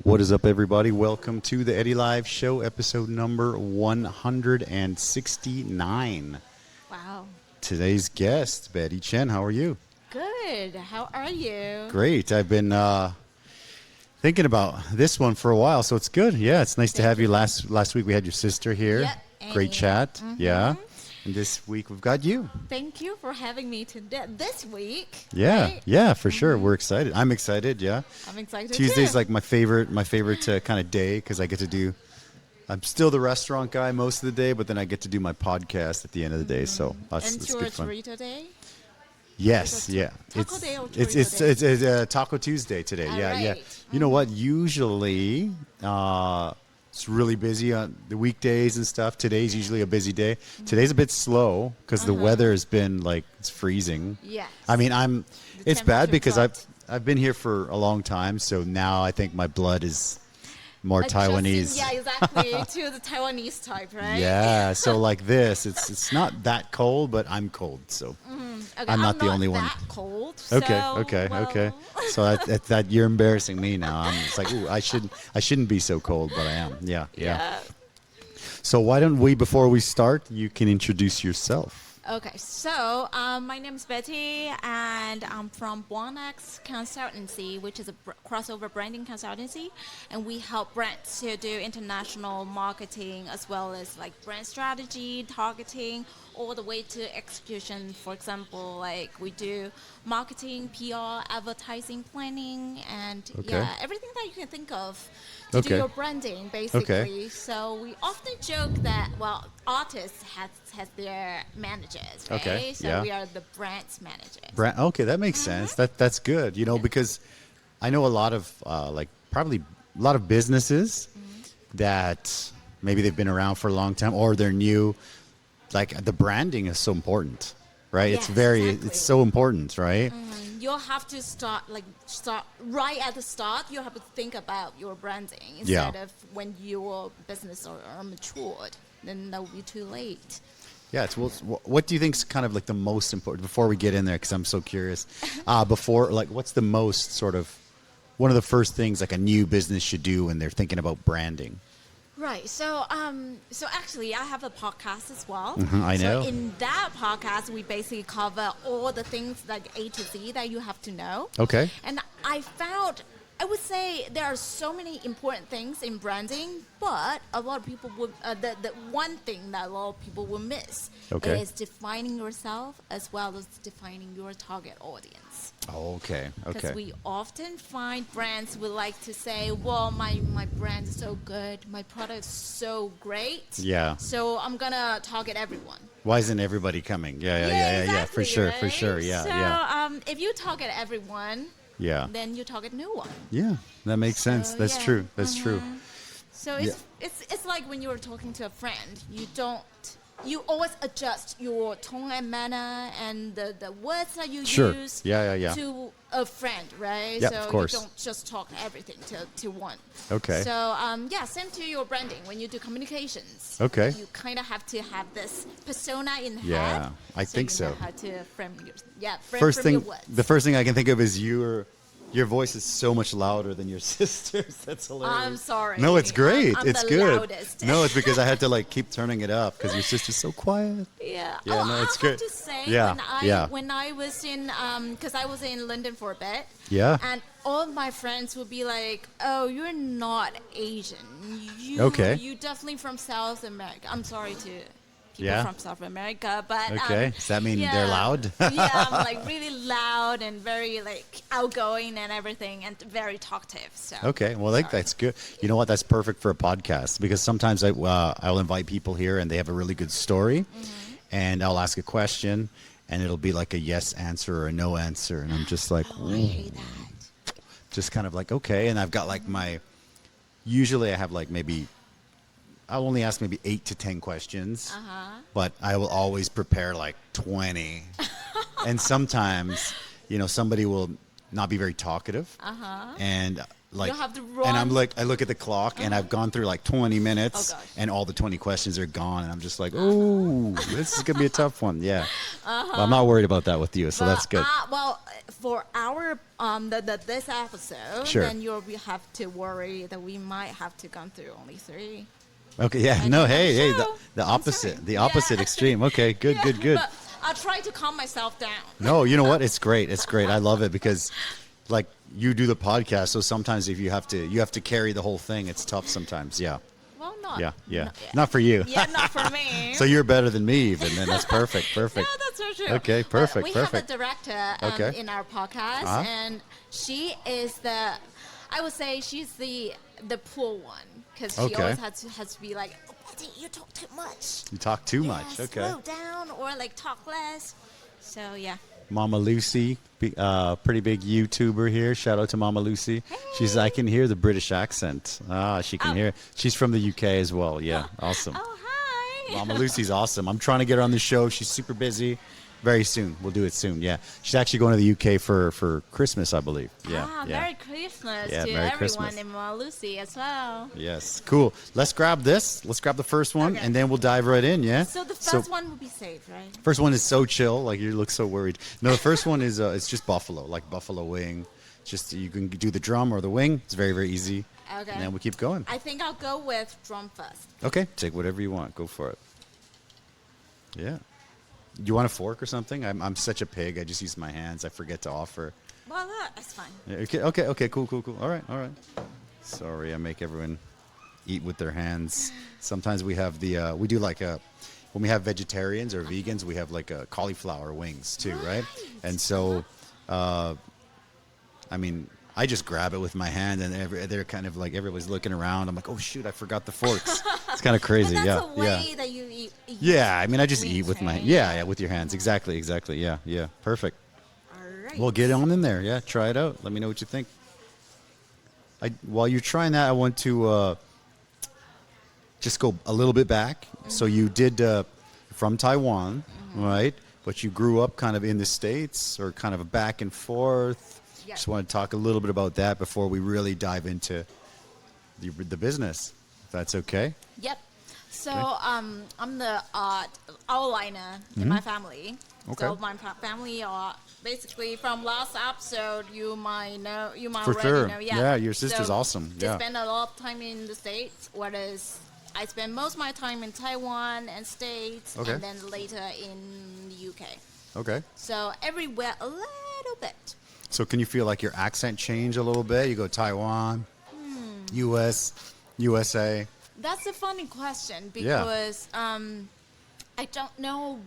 What is up, everybody? Welcome to the Eddy Live Show, episode number 169. Wow. Today's guest, Betty Chen. How are you? Good. How are you? Great. I've been thinking about this one for a while, so it's good. Yeah, it's nice to have you. Last week we had your sister here. Yep. Great chat. Yeah. And this week we've got you. Thank you for having me today. This week. Yeah, right? yeah, for sure. We're excited. I'm excited. Yeah. I'm excited Tuesday's too. like my favorite kind of day because I get to do. I'm still the restaurant guy most of the day, but then I get to do my podcast at the end of the day. So that's good fun. Churrito day. Yes, yeah. Taco day or It's churrito day? Taco Tuesday today. All Yeah, yeah. right. You know what? Usually, it's really busy on the weekdays and stuff. Today's usually a busy day. Today's a bit slow because the weather has been like it's freezing. Yes. I mean, it's bad because dropped. I've been here for a long time, so now I think my blood is more Taiwanese. Yeah, exactly. To the Taiwanese type, right? Yeah, so like this, it's not that cold, but I'm cold, so Okay, I'm not the only one. that cold. Okay, so, okay. well, So that you're embarrassing me now. I'm just like, ooh, I shouldn't be so cold, but I am. Yeah. So why don't we, before we start, you can introduce yourself. Okay, so my name is Betty, and I'm from BuonX Consultancy, which is a crossover branding consultancy, and we help brands to do international marketing as well as like brand strategy, targeting, all the way to execution. For example, like we do marketing, PR, advertising planning, and everything that you can think of to do your branding, basically. Okay. So we often joke that, well, artists has their managers, right? Okay, So we are the brand's managers. Okay, that makes sense. That's good. You know, because I know a lot of probably a lot of businesses that maybe they've been around for a long time or they're new. Like the branding is so important, right? Yes, It's so important, right? You'll have to start right at the start. You have to think about your branding Yeah. instead of when your business are matured. Then that will be too late. Yeah. What do you think is kind of like the most important before we get in there? Because I'm so curious. What's the most sort of one of the first things like a new business should do when they're thinking about branding? Right. So actually, I have a podcast as well. I know. So in that podcast, we basically cover all the things like A to Z that you have to know. Okay. And I would say there are so many important things in branding, but a lot of people would, the one thing that a lot of people will miss is defining yourself as well as defining your target audience. Okay. Because we often find brands would like to say, well, my brand is so good, my product is so great. Yeah. So I'm going to target everyone. Why isn't everybody coming? Yeah. Exactly, For sure. Yeah. So if you target everyone, yeah. then you target no one. Yeah. That makes sense. That's true. That's true. So it's like when you're talking to a friend, you always adjust your tone and manner and the words that you use to a friend, right? Yeah, so of course. You don't just talk everything to one. Okay. So same to your branding. When you do communications, okay, you kind of have to have this persona in head. Yeah, I think so. You so. know how to frame your your words. The first thing I can think of is your voice is so much louder than your sister's. That's hilarious. I'm sorry. No, it's great. I'm it's the good. Loudest. No, it's because I had to like keep turning it up because your sister's so quiet. Yeah. Yeah. No, it's good. I have to say, Yeah. when I was in, because I was in London for a bit. Yeah. And all my friends would be like, "Oh, you're not Asian. You definitely from South America." I'm sorry to people from South America, but does that mean they're loud? Yeah, I'm like really loud and very like outgoing and everything, and very talkative. So okay, well, that's good. You know what? That's perfect for a podcast because sometimes I'll invite people here and they have a really good story, and I'll ask a question, and it'll be like a yes answer or a no answer, and I'm just like, I hate that. Just kind of like okay, and I've got like usually I have like I'll only ask maybe 8 to 10 questions, but I will always prepare like 20. And sometimes, somebody will not be very talkative, and like, You have to run. and I'm like, I look at the clock and I've gone through like 20 minutes Oh, gosh. and all the 20 questions are gone. And I'm just like, oh, this is going to be a tough one. Yeah. But I'm not worried about that with you. So that's good. Well, for our this episode, Sure. then you'll have to worry that we might have to go through only 3. Okay. Yeah. And No, then hey, show. the I'm opposite, sorry. the opposite Yeah. extreme. Okay. Good, Yeah, good, good. But I'll try to calm myself down. No, you know what? It's great. It's great. I love it because like you do the podcast. So sometimes if you have to carry the whole thing, it's tough sometimes. Yeah. Well, not. Yeah. Not for you. Yeah, not for me. So you're better than me even. Then that's perfect. Perfect. No, that's so true. Okay, perfect, We perfect. have a director Okay. in our podcast, and she is I would say she's the poor one because she Okay. always has to be like, oh, Betty, you talk too much. You talk too Yeah, much. Okay. Slow down or like talk less. So yeah. Mama Lucy, pretty big YouTuber here. Shout out to Mama Lucy. I can hear the British accent. She can hear. She's from the UK as well. Yeah, awesome. Oh, hi. Mama Lucy's awesome. I'm trying to get her on the show. She's super busy. Very soon. We'll do it soon. Yeah. She's actually going to the UK for Christmas, I believe. Yeah. yeah. Merry Christmas Yeah, to Merry everyone Christmas. in Lucy as well. Yes. Cool. Let's grab this. Let's grab the first one, Okay. and then we'll dive right in. Yeah. So the first one will be safe, right? First one is so chill. Like you look so worried. No, the first one is it's just buffalo, like buffalo wing. Just you can do the drum or the wing. It's very very easy. Okay. And then we keep going. I think I'll go with drum first. Okay. Take whatever you want. Go for it. Yeah. You want a fork or something? I'm such a pig. I just use my hands. I forget to offer. Well, that's fine. Yeah, okay. Cool. All right. Sorry, I make everyone eat with their hands. Sometimes we have we do like when we have vegetarians or vegans, we have like cauliflower wings too, right? And so, I mean, I just grab it with my hand, and they're kind of like everybody's looking around. I'm like, oh shoot, I forgot the forks. It's kind of crazy. But that's yeah, a way yeah. that you eat. Yeah, I mean, I just eat with my right? yeah, with your hands. Exactly. Yeah, perfect. All right. Well, get on in there. Yeah, try it out. Let me know what you think. While you're trying that, I want to just go a little bit back. Mm-hmm. So you did from Taiwan, right? But you grew up kind of in the States or kind of a back and forth. Yeah. Just want to talk a little bit about that before we really dive into the business, if that's okay. Yep. So I'm the outliner in my family. Okay. So my family are basically from last episode. You might For already sure. know. Yeah, your sister's awesome. They Yeah. spend a lot of time in the States, whereas I spend most of my time in Taiwan and States, Okay. and then later in the UK. Okay. So everywhere a little bit. So can you feel like your accent change a little bit? You go Taiwan, US, USA. That's a funny question Yeah. because I don't know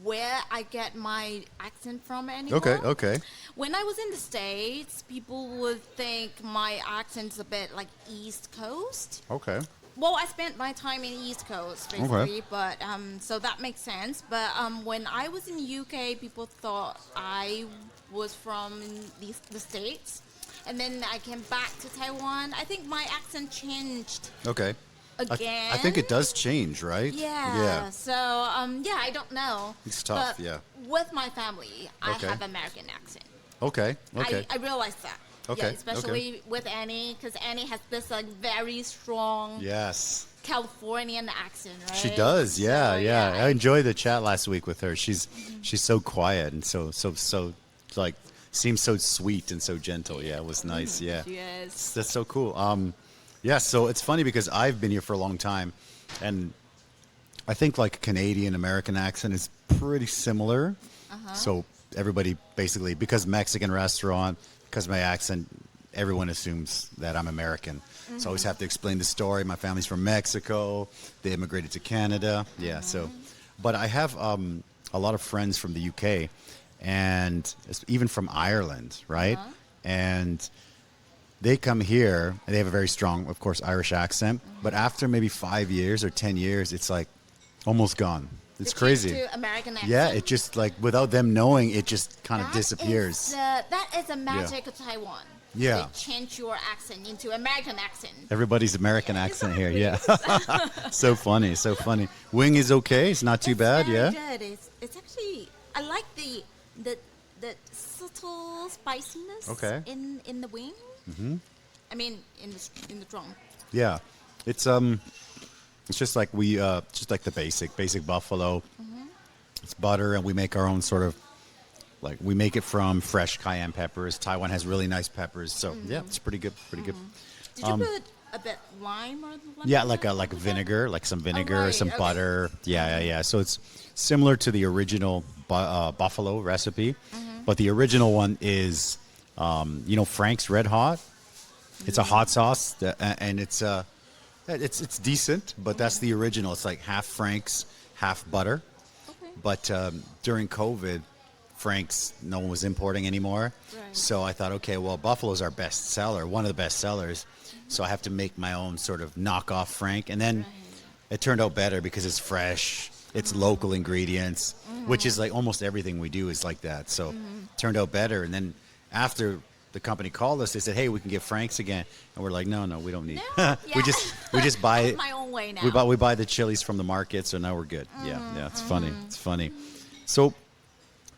where I get my accent from anymore. Okay. When I was in the States, people would think my accent's a bit like East Coast. Okay. Well, I spent my time in East Coast basically, but so that makes sense. But when I was in the UK, people thought I was from the States, and then I came back to Taiwan. I think my accent changed Okay. again. I think it does change, right? Yeah. Yeah. So I don't know. It's tough, But yeah. With my family, Okay. I have American accent. Okay. I realized that. Okay, Yeah, especially with Annie, because Annie has this like very strong Yes. Californian accent, right? She does. Yeah, So, yeah. I enjoyed the chat last week with her. She's so quiet and so like seems so sweet and so gentle. Yeah, it was nice. Yeah. She is. That's so cool. Yeah, so it's funny because I've been here for a long time, and I think like Canadian American accent is pretty similar. So everybody basically, because Mexican restaurant, because my accent, everyone assumes that I'm American. So I always have to explain the story. My family's from Mexico. They immigrated to Canada. Yeah. So, but I have a lot of friends from the UK, and even from Ireland, right? And they come here and they have a very strong, of course, Irish accent. But after maybe 5 years or 10 years, it's like almost gone. It's The crazy. change to American accent. Yeah, it just like without them knowing, it just kind of That disappears. that is the magic of Taiwan. Yeah. They change your accent into American accent. Everybody's American Yeah, accent here. exactly. Yeah. So funny. So funny. Wing is okay. It's not too bad. Very Yeah. good. It's actually, I like the subtle spiciness Okay. in the wing. I mean, in the drum. Yeah, it's just like just like the basic buffalo. It's butter, and we make our own sort of, like, we make it from fresh cayenne peppers. Taiwan has really nice peppers, so yeah, it's pretty good. Did you put a bit lime or lemon? Yeah, like a vinegar, like some vinegar, right, some okay. butter. Yeah. So it's similar to the original buffalo recipe, but the original one is, Frank's Red Hot. It's a hot sauce, and it's decent, but that's the original. It's like half Frank's, half butter. Okay. But during COVID, Frank's, no one was importing anymore. Right. So I thought, okay, well, Buffalo's our best seller, one of the best sellers. So I have to make my own sort of knockoff Frank. And then it turned out better because it's fresh, it's local ingredients, which is like almost everything we do is like that. So it turned out better. And then after the company called us, they said, hey, we can get Frank's again. And we're like, no, we don't need. No, we just buy it. my own way now. We buy the chilies from the market, so now we're good. Yeah, it's funny. It's funny. So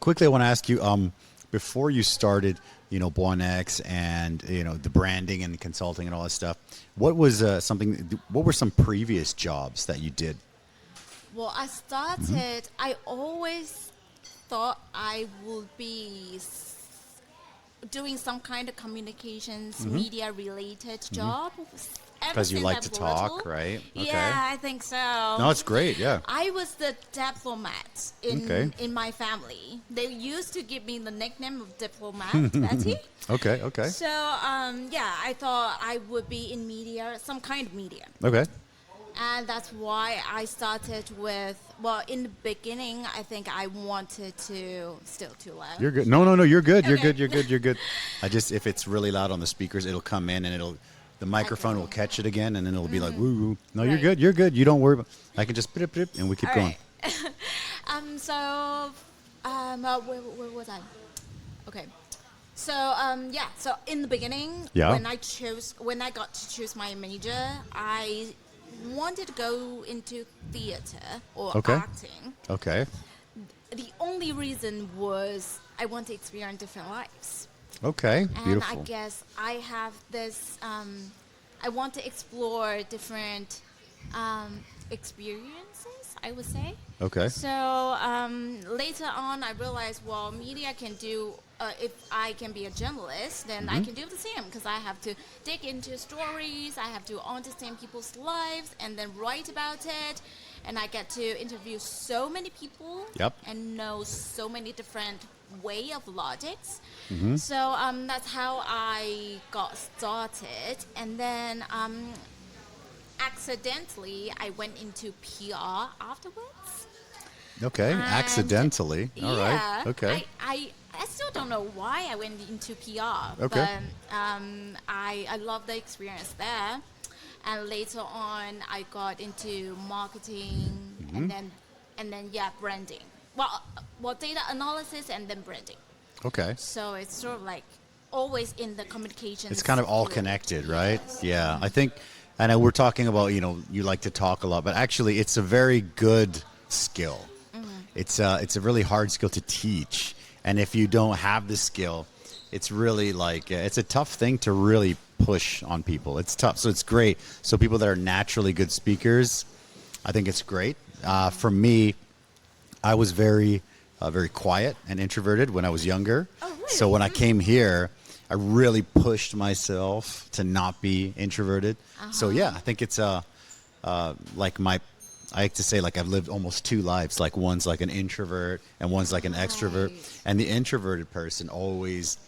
quickly, I want to ask you, before you started, BuonX and, the branding and consulting and all that stuff, what was what were some previous jobs that you did? Well, I started, I always thought I would be doing some kind of communications, media-related job. Because you like to talk, little. right? Okay. Yeah, I think so. No, it's great, yeah. I was the diplomat in my family. They used to give me the nickname of diplomat, Betty. Okay. So, I thought I would be in media, some kind of media. Okay. And that's why I started with, well, in the beginning, I think I wanted to, still too loud. You're good. No, you're good. Okay. You're good. If it's really loud on the speakers, it'll come in and the microphone will catch it again, and then it'll be like, woo, woo. No, Right. You're good. You don't worry. I can just put it, and we keep All going. right. Where was I? Okay. So, so in the beginning, Yeah. when I got to choose my major, I wanted to go into theater or Okay. acting. Okay. The only reason was I want to experience different lives. Okay. And Beautiful. I guess I have this, I want to explore different experiences, I would say. Okay. So later on, I realized, well, media can do, if I can be a journalist, then I can do the same because I have to dig into stories, I have to understand people's lives and then write about it. And I get to interview so many people and know so many different way of logics. So that's how I got started. And then accidentally, I went into PR afterwards. Okay. And Accidentally. All right. Okay. I still don't know why I went into PR. Okay. But I love the experience there. And later on, I got into marketing and then branding. Well, data analysis and then branding. Okay. So it's sort of like always in the communications. It's kind of all field. connected, right? Yes. Yeah. I think, and we're talking about, you like to talk a lot, but actually it's a very good skill. It's a really hard skill to teach. And if you don't have the skill, it's really like, it's a tough thing to really push on people. It's tough. So it's great. So people that are naturally good speakers, I think it's great. For me, I was very quiet and introverted when I was younger. Oh, really? So when I came here, I really pushed myself to not be introverted. So yeah, I think it's I like to say, like, I've lived almost two lives. Like, one's like an introvert and one's like an extrovert. And the introverted person always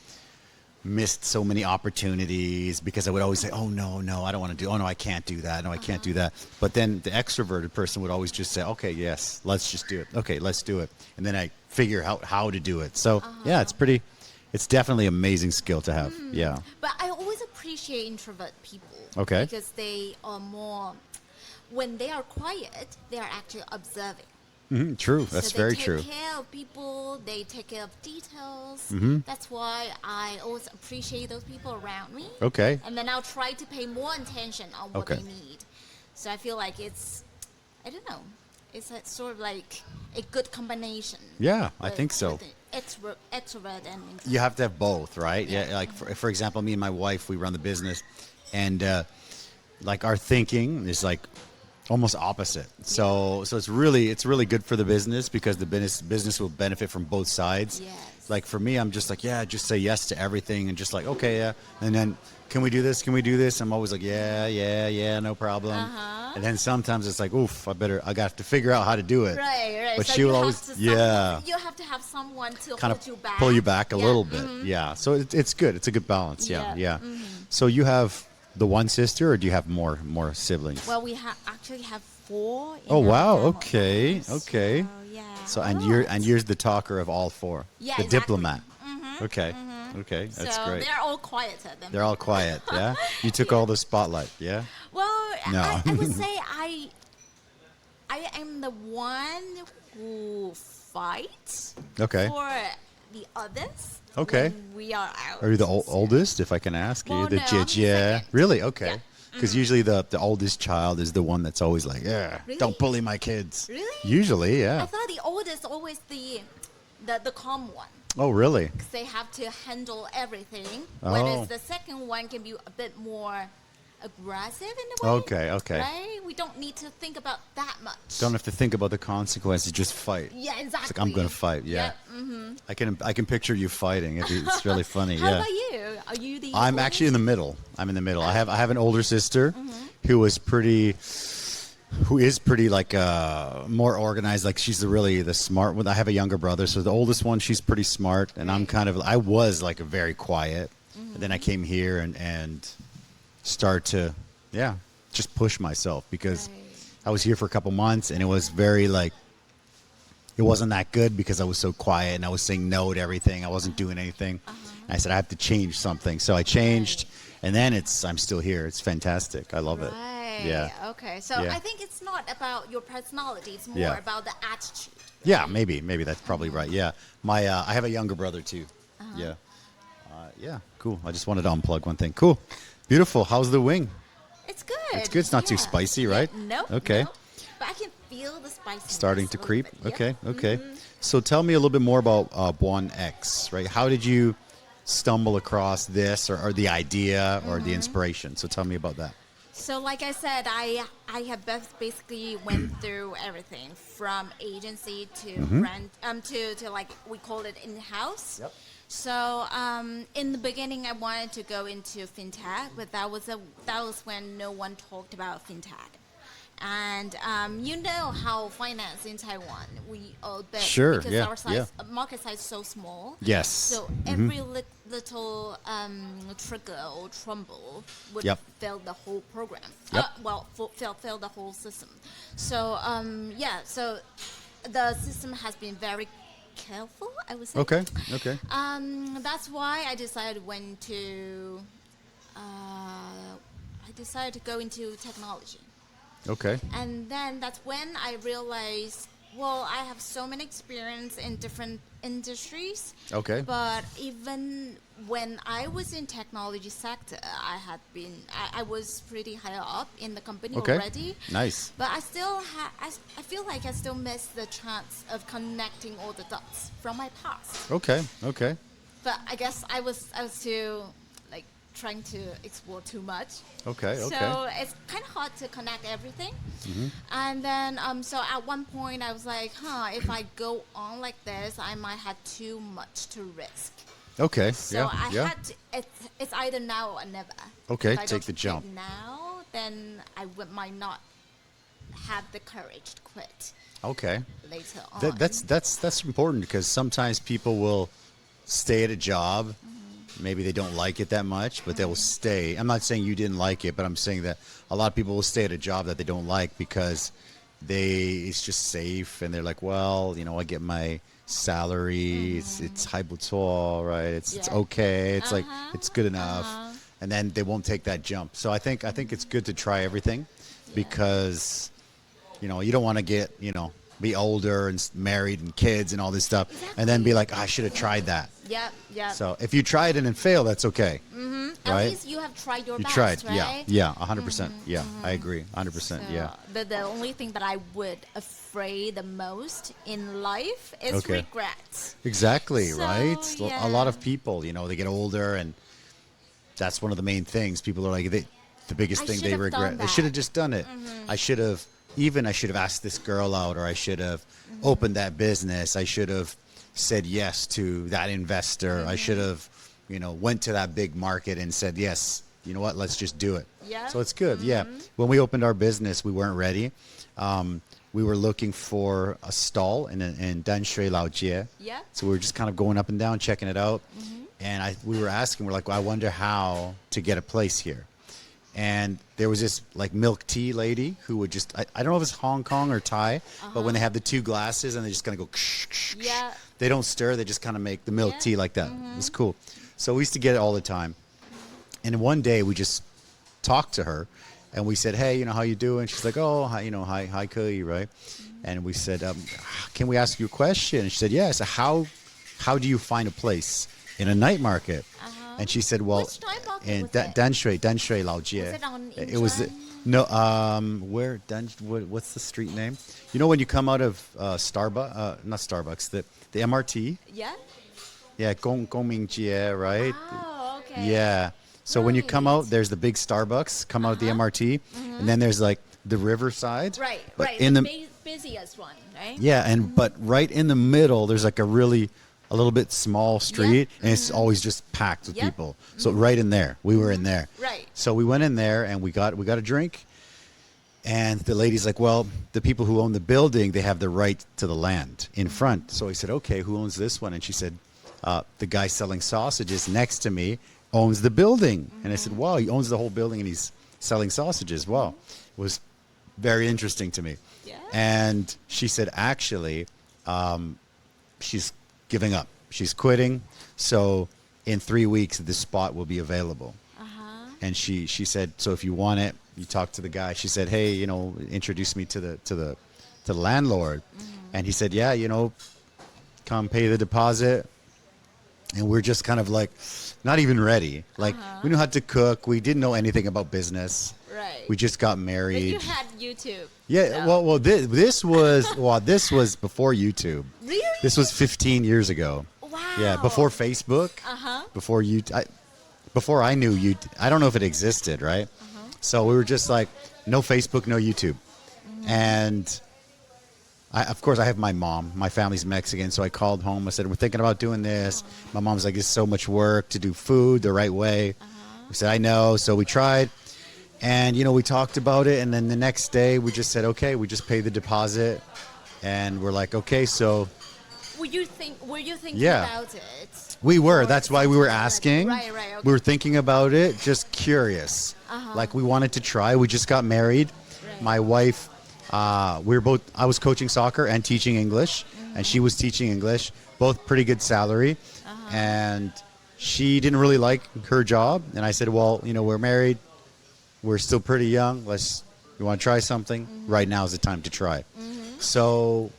missed so many opportunities because I would always say, oh, no, I don't want to do. Oh, no, I can't do that. No, I can't do that. But then the extroverted person would always just say, okay, yes, let's just do it. Okay, let's do it. And then I figure out how to do it. So, yeah, it's definitely an amazing skill to have. Yeah. But I always appreciate introvert people. Okay. Because they are more, when they are quiet, they are actually observing. True. That's very true. They take care of people. They take care of details. That's why I always appreciate those people around me. Okay. And then I'll try to pay more attention on what they need. So I feel like it's, I don't know, it's sort of like a good combination. Yeah, I think so. Extrovert and introvert. You have to have both, right? Yeah. Like for example, me and my wife, we run the business, and like our thinking is like almost opposite. So it's really good for the business because the business will benefit from both sides. Yes. Like for me, I'm just like, yeah, just say yes to everything and just like, okay, yeah. And then, can we do this? Can we do this? I'm always like, yeah, no problem. And then sometimes it's like, oof, I got to figure out how to do it. Right. But so she will always, you have to have someone to kind hold you back. pull you back a little bit. Yeah. So it's good. It's a good balance. Yeah. So you have the one sister, or do you have more siblings? Well, we actually have 4. Oh wow! family. Okay. So, yeah. So and you're the talker of all 4. Yeah, the exactly. diplomat. Okay. Okay. That's so great. they're all quieter than They're all quiet. Yeah. You took all the spotlight. Yeah. Well, No. I would say I am the one who fights Okay. for the others. Okay. When we are out. Are you the oldest, if I can ask? Well, you the no, I'm the second. Really? Okay. Yeah. Because usually the oldest child is the one that's always like, yeah, Really? don't bully my kids. Really? Usually, yeah. I thought the oldest always the calm one. Oh, really? Because they have to handle everything. Oh. Whereas the second one can be a bit more aggressive in a way. Okay. Right? We don't need to think about that much. Don't have to think about the consequences. Just fight. Yeah, exactly. It's like, I'm going to fight. Yeah. I can picture you fighting. It's really funny. How yeah. about you? Are you the I'm oldest? actually in the middle. I'm in the middle. I have an older sister who is pretty like more organized. Like she's the smart one. I have a younger brother, so the oldest one, she's pretty smart, and I was like very quiet. And then I came here and start to just push myself because I was here for a couple months and it was very like it wasn't that good because I was so quiet and I was saying no to everything. I wasn't doing anything. And I said I have to change something. So I changed and then I'm still here. It's fantastic. I love it. Yeah. Okay. So I think it's not about your personality. It's more about the attitude. Yeah, maybe that's probably right. Yeah. My I have a younger brother too. Yeah. Yeah, cool. I just wanted to unplug one thing. Cool. Beautiful. How's the wing? It's good. It's good. It's not too spicy, right? No. Okay. No. But I can feel the spiciness. Starting to creep. Bit. Okay. Okay. So tell me a little bit more about BuonX, right? How did you stumble across this or the idea or the inspiration? So tell me about that. So like I said, I have basically went through everything from agency to brand to like we call it in-house. Yep. So in the beginning, I wanted to go into fintech, but that was when no one talked about fintech. And you know how finance in Taiwan, we all bet because our size, market size is so small. Yes. So every little trigger or tremble would fail the whole program. Fail the whole system. So so the system has been very careful, I would say. Okay. That's why I decided to go into technology. Okay. And then that's when I realized, well, I have so many experience in different industries. Okay. But even when I was in technology sector, I was pretty high up in the company already. Nice. But I still I feel like I still miss the chance of connecting all the dots from my past. Okay. But I guess I was too trying to explore too much. Okay. So it's kind of hard to connect everything. And then so at one point I was like, if I go on like this, I might have too much to risk. Okay. So I had to, it's either now or never. Okay, if I take don't the jump. quit now, then I might not have the courage to quit. Okay. Later on. That's important because sometimes people will stay at a job. Maybe they don't like it that much, but they will stay. I'm not saying you didn't like it, but I'm saying that a lot of people will stay at a job that they don't like because it's just safe, and they're like, well, I get my salary, it's haibutuo, right? It's okay, it's like it's good enough, and then they won't take that jump. So I think it's good to try everything because you don't want to get be older and married and kids and all this stuff, and then be like, I should have tried that. Yeah. So if you try it and then fail, that's okay. At least you have tried your best, tried, right? Yeah, 100%. Yeah, I agree, 100%. So, yeah. The only thing that I would afraid the most in life is regrets. Exactly, So, right? yeah. A lot of people, they get older, and that's one of the main things. People are like, the biggest thing they should have regret. done They should have that. just done it. I should have asked this girl out, or I should have opened that business. I should have said yes to that investor. I should have, went to that big market and said, yes, you know what, let's just do it. Yeah. So it's good. Yeah. When we opened our business, we weren't ready. We were looking for a stall in Danshui Laojie. Yeah. So we were just kind of going up and down, checking it out. And we were asking, we're like, well, I wonder how to get a place here. And there was this like milk tea lady who would just, I don't know if it's Hong Kong or Thai, but when they have the two glasses and they just kind of go, Yeah. they don't stir, they just kind of make the milk tea like that. It's cool. So we used to get it all the time. And one day we just talked to her and we said, hey, how you doing? She's like, oh, hi, hi, Kui, right? And we said, can we ask you a question? And she said, yes. Yeah. So how do you find a place in a night market? And she said, well, Which night market in was it? Danshui Laojie. Was it on It was Incheon? no, what's the street name? When you come out of Starbucks, not Starbucks, the MRT. Yeah. Yeah, Gongmingjie, right? Oh, okay. Yeah. So when you come Right. out, there's the big Starbucks, come out the MRT, and then there's like the riverside. Right. But right. in the the busiest one, right? yeah, but right in the middle, there's like a little bit small street, and it's always just packed with Yep. people. So right in there, we were in there. Right. So we went in there and we got a drink, and the lady's like, well, the people who own the building, they have the right to the land in front. So I said, okay, who owns this one? And she said, the guy selling sausages next to me owns the building. And I said, wow, he owns the whole building and he's selling sausages. Wow. It was very interesting to me. Yeah. And she said, actually, she's giving up. She's quitting. So in 3 weeks, this spot will be available. And she said, so if you want it, you talk to the guy. She said, hey, introduce me to the landlord. And he said, yeah, come pay the deposit. And we're just kind of like, not even ready. Like, we knew how to cook. We didn't know anything about business. Right. We just got But married. you had YouTube. Yeah, so- well, this was before YouTube. Really? This was 15 years ago. Wow. Yeah, before Facebook. Before before I knew you. I don't know if it existed, right? So we were just like, no Facebook, no YouTube, and of course I have my mom. My family's Mexican, so I called home. I said, we're thinking about doing this. My mom's like, it's so much work to do food the right way. We said, I know. So we tried. And, we talked about it. And then the next day we just said, okay, we just pay the deposit. And we're like, okay, so Were you thinking Yeah. about it? we were. Or That's why we were something like- asking. Right, okay. We were thinking about it, just curious. Like we wanted to try. We just got married. Right. My wife, I was coaching soccer and teaching English. And she was teaching English. Both pretty good salary. And she didn't really like her job. And I said, well, we're married. We're still pretty young. You want to try something? Right now is the time to try. So,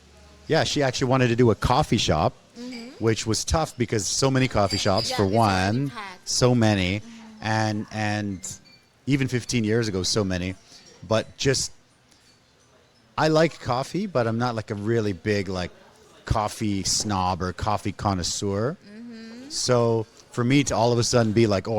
yeah, she actually wanted to do a coffee shop, which was tough because so many coffee shops, Yeah, for it's already one, packed. so many, and even 15 years ago, so many. But I like coffee, but I'm not like a really big like coffee snob or coffee connoisseur. So for me to all of a sudden be like, oh,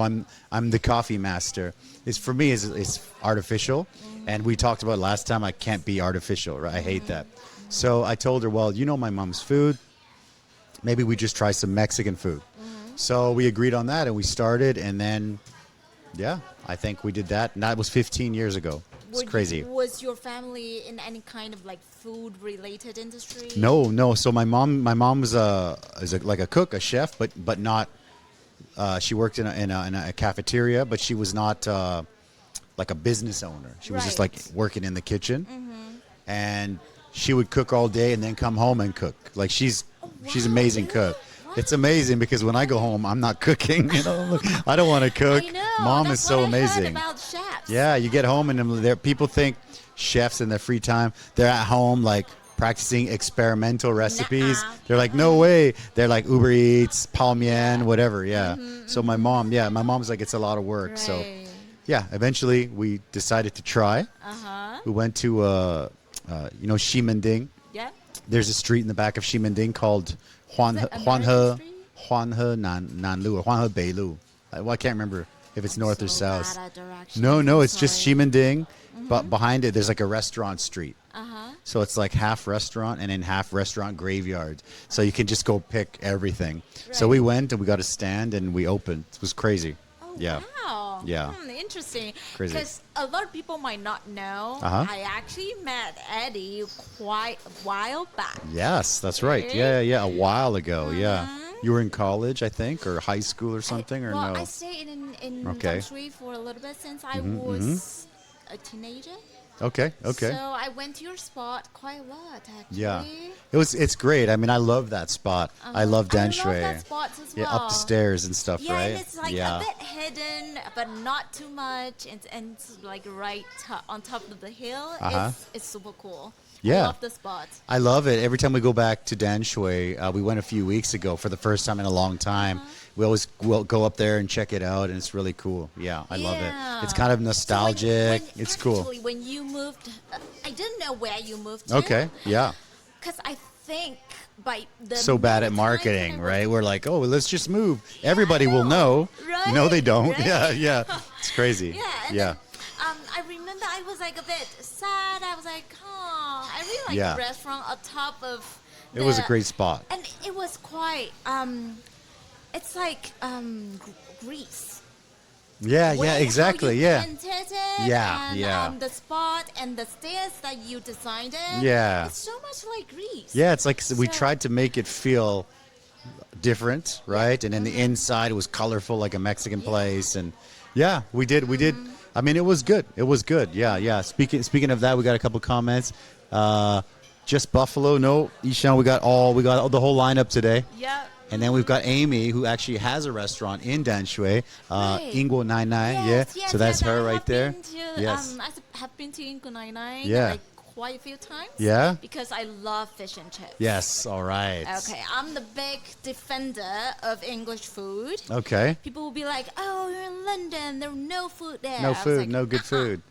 I'm the coffee master, for me is artificial. And we talked about last time, I can't be artificial, right? I hate that. So I told her, well, my mom's food. Maybe we just try some Mexican food. So we agreed on that and we started. And then, yeah, I think we did that. And that was 15 years ago. It's crazy. Was your family in any kind of like food-related industry? No. So my mom was like a cook, a chef, but not. She worked in a cafeteria, but she was not like a business owner. She was just like Right. working in the kitchen, and she would cook all day and then come home and cook. Like she's amazing cook. What? It's amazing because when I go home, I'm not cooking. I don't want to cook. I know. Mom that's is so what I heard amazing. about chefs. Yeah, you get home and people think chefs in their free time, they're at home like practicing experimental recipes. Nuh-uh. They're like, no way. They're like Uber Eats, Palmian, whatever. Yeah. So my mom's like, it's a lot of work. So Right. yeah, eventually we decided to try. We went to, Ximending. Yeah. There's a street in the back of Ximending called Is it American Street? Huanhe Nanlu or Huanhe Beilu. Well, I can't remember if it's north or so south. bad at directions. No, I'm it's just sorry. Ximending, but behind it there's like a restaurant street. Uh-huh. So it's like half restaurant and then half restaurant graveyard. So you can just go pick everything. So we Right. went and we got a stand and we opened. It was crazy. Oh, Yeah. wow. Yeah. Interesting. Crazy. Because a lot of people might not know, Uh-huh. I actually met Eddy quite a while back. Yes, that's right. Really? Yeah. A while ago. Yeah. You were in college, I think, or high school or something, or well, no? I stayed in Okay. country for a little bit since I was a teenager. Okay. So I went to your spot quite a lot, actually. Yeah. It's great. I mean, I love that spot. I love I love Danshui. that spot as well. Yeah, up the stairs and stuff, Yeah, right? and it's like yeah. a bit hidden, but not too much, and it's like right on top of the hill. Uh-huh. It's super cool. Yeah. I love the spot. I love it. Every time we go back to Danshui, we went a few weeks ago for the first time in a long time. We always will go up there and check it out, and it's really cool. Yeah, I love it. It's kind of nostalgic. It's cool. Actually, when you moved, I didn't know where you moved to. Okay, yeah. Because I think by the So bad at time marketing, that I was- right? We're like, oh, well, let's just move. Everybody will know. Right, No, they don't. right. Yeah. It's crazy. Yeah. And yeah. Then, I remember I was like a bit sad. I was like, oh, I really like Yeah. the restaurant on top of. It was a the- great spot. And it was quite. It's like Greece. Yeah, Way how exactly. you Yeah. painted it Yeah, and, yeah. The spot and the stairs that you designed it. Yeah. It's so much like Greece. Yeah, it's like we So- tried to make it feel different, right? And then the inside was colorful like a Mexican place, and yeah, we did. I mean, it was good. Yeah. Speaking of that, we got a couple comments. Just Buffalo, no, Ishan, we got the whole lineup today. Yeah. And then we've got Amy, who actually has a restaurant in Danshui, Right. Ingo 99, yeah. So that's her I right have there. been to, Yes. I have been to Inko 99 Yeah. like quite a few times. Yeah? Because I love fish and chips. Yes, all right. Okay, I'm the big defender of English food. Okay. People will be like, "Oh, you're in London. There's no food there." No I was food, like, no good food.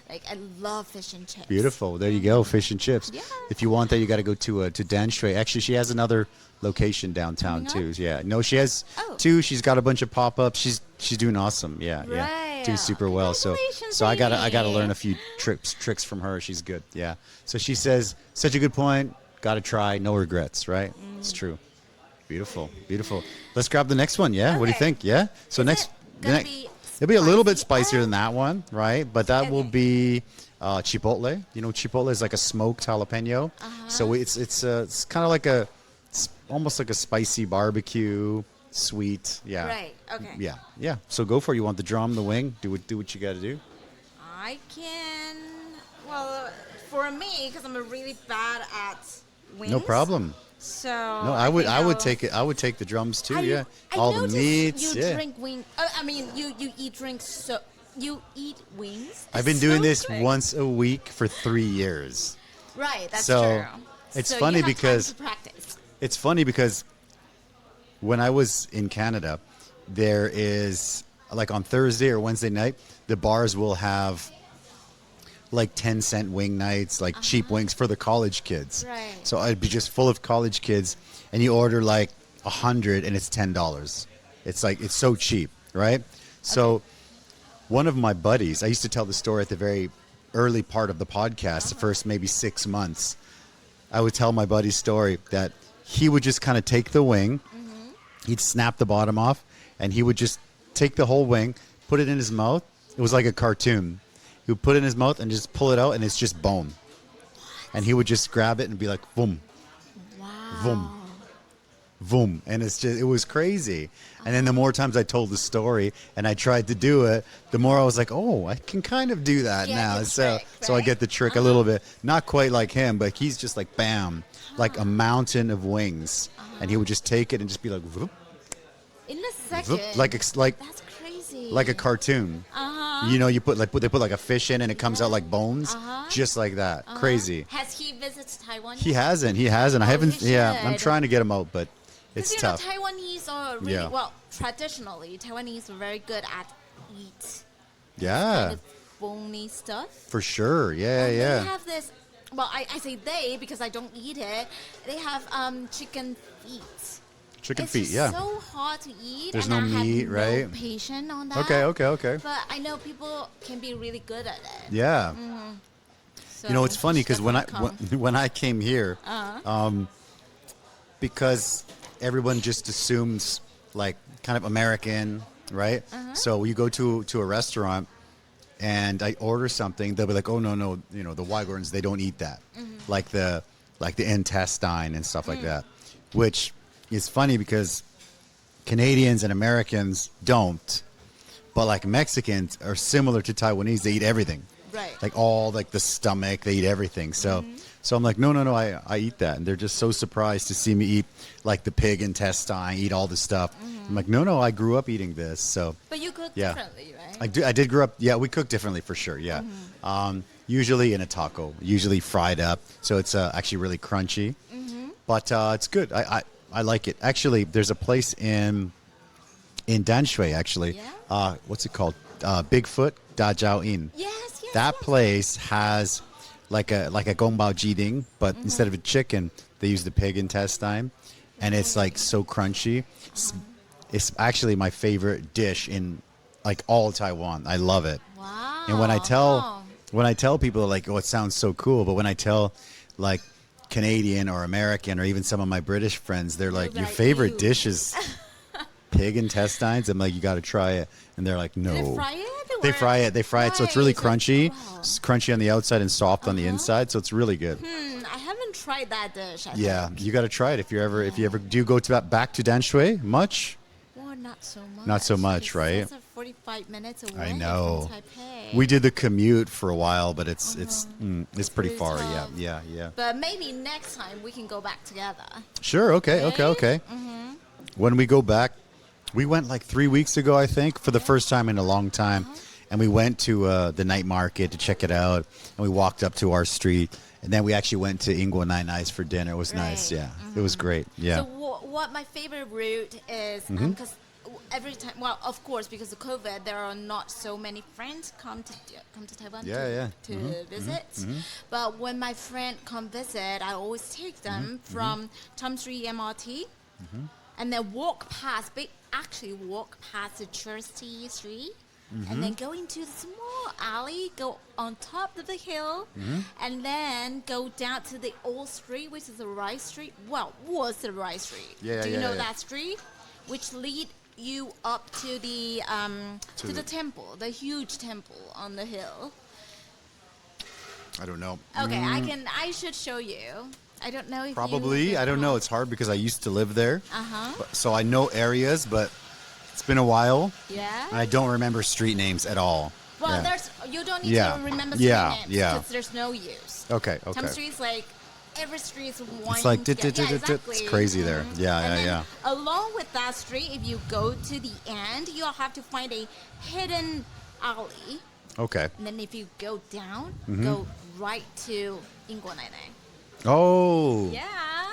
Like I love fish and chips. Beautiful. There you go, fish and chips. Yeah. If you want that, you got to go to Danshui. Actually, she has another location downtown Coming too. up? Yeah. No, she has Oh. two. She's got a bunch of pop-ups. She's doing awesome. Yeah, yeah. Right. Doing super well. So Congratulations, I gotta Amy. learn a few tricks from her. She's good. Yeah. So she says, such a good point. Got to try. No regrets. Right. It's true. Beautiful. Let's grab the next one. Yeah. What do you Okay. think? Yeah. So Is next. it the gonna next- be It'll be a little bit spicy? spicier than that one, right? But that will Okay. be chipotle. You know, chipotle is like a smoked jalapeno. So it's kind of like it's almost like a spicy barbecue, sweet. Yeah. Right. Okay. Yeah. So go for it. You want the drum, the wing? Do what you got to do. I can. Well, for me, because I'm really bad at wings. No problem. So No, I would think I'll- take it. I would take the drums too. I- Yeah. I All the noticed meats. You Yeah. drink wing. I mean, you eat drinks. So you eat wings. I've been It's doing so this quick. once a week for 3 years. Right. That's So, true. it's So funny you have time because- to practice. It's funny because when I was in Canada, there is like on Thursday or Wednesday night, the bars will have like 10-cent wing nights, like cheap wings for the college kids. Right. So I'd be just full of college kids, and you order like 100 and it's $10. It's like it's so cheap, right? So one of my buddies, I used to tell the story at the very early part of the podcast, the first maybe 6 months. I would tell my buddy's story that he would just kind of take the wing, he'd snap the bottom off, and he would just take the whole wing, put it in his mouth. It was like a cartoon. He would put it in his mouth and just pull it out, and it's just bone. And he would just grab it and be like, boom, Wow. boom, boom. And it was crazy. And then the more times I told the story and I tried to do it, the more I was like, oh, I can kind of do that Get now. the So trick, so I right? get the trick a little bit. Not quite like him, but he's just like, bam, like a mountain of wings. And he would just take it and just be like, whoop, In a second. whoop, like That's crazy. like a cartoon. You know, they put like a fish in and it comes out like bones, just like that. Crazy. Has he visited Taiwan? He hasn't. I Oh, haven't. he Yeah, I'm should. trying to get him out, but Because it's you tough. know, Taiwanese are really Yeah. well. Traditionally, Taiwanese are very good at eat Yeah, kind of bony stuff. for sure. Yeah, And yeah. They have this. Well, I say they because I don't eat it. They have chicken feet. Chicken it's feet, just yeah. so hard to eat. There's and no I meat, have right? No patience on that. Okay. But I know people can be really good at it. Yeah. So You know, it's funny you should because when definitely I came here, because everyone just assumes like kind of American, right? So you go to a restaurant and I order something, they'll be like, "Oh no, you know, the Wyverns, they don't eat that," like the intestine and stuff like that, which is funny because Canadians and Americans don't, but like Mexicans are similar to Taiwanese. They eat everything. Right. Like all like the stomach, they eat everything. So I'm like, no, I eat that. And they're just so surprised to see me eat like the pig intestine, eat all this stuff. I'm like, no, I grew up eating this. So But you cook Yeah. differently, right? I did grow up. Yeah, we cook differently for sure. Yeah. Usually in a taco, usually fried up. So it's actually really crunchy, but it's good. I like it. Actually, there's a place in Danshui actually. Yeah? What's it called? Bigfoot Da Jiao Inn. Yes. That place has like a gongbao jiding, but instead of a chicken, they use the pig intestine, and it's like so crunchy. It's actually my favorite dish in like all Taiwan. I love it. Wow. And when I tell people like, oh, it sounds so cool, but when I tell like Canadian or American or even some of my British friends, they're like, your like, favorite "Ew." dish is pig intestines. I'm like, you got to try it, and they're like, no. Do they fry it? They or- fry it. They fry it, so it's really Right, like, crunchy. wow. It's crunchy on the outside and soft on the inside, so it's really good. I haven't tried that dish. I Yeah, think. you got to try it if you ever do you go to back to Danshui much? Well, not so much. Not so much, because right? It's 45 minutes away I know. from Taipei. We did the commute for a while, but it's pretty pretty far. tough. Yeah. But maybe next time we can go back together. Sure. Okay. When we go back, we went like 3 weeks ago, I think, for the first time in a long time. And we went to the night market to check it out. And we walked up to our street. And then we actually went to Ingwo Nine Eyes for dinner. It was nice. Right. Yeah. It was great. Yeah. So what my favorite route is, because every time, well, of course, because of COVID, there are not so many friends come to Taiwan to visit. But when my friend come visit, I always take them from Tom Street MRT and then walk past the Thirsty Street. And then go into the small alley, go on top of the hill, and then go down to the old street, which is the Rice Street. Well, was the Rice Street. Do you know that street? Which lead you up to the temple, the huge temple on the hill. I don't know. Okay, I should show you. I don't know if Probably. I don't know. It's hard because I used to live there. Uh-huh. So I know areas, but it's been a while. Yeah. And I don't remember street names at all. Well, Yeah. you don't need Yeah. to remember street Yeah, names yeah. because there's no use. Okay. Tom Street is like every street is one. It's like exactly. it's crazy there. And Yeah. then along with that street, if you go to the end, you'll have to find a hidden alley. Okay. And then if you go down, go right to Ingwo Nai. Oh. Yeah.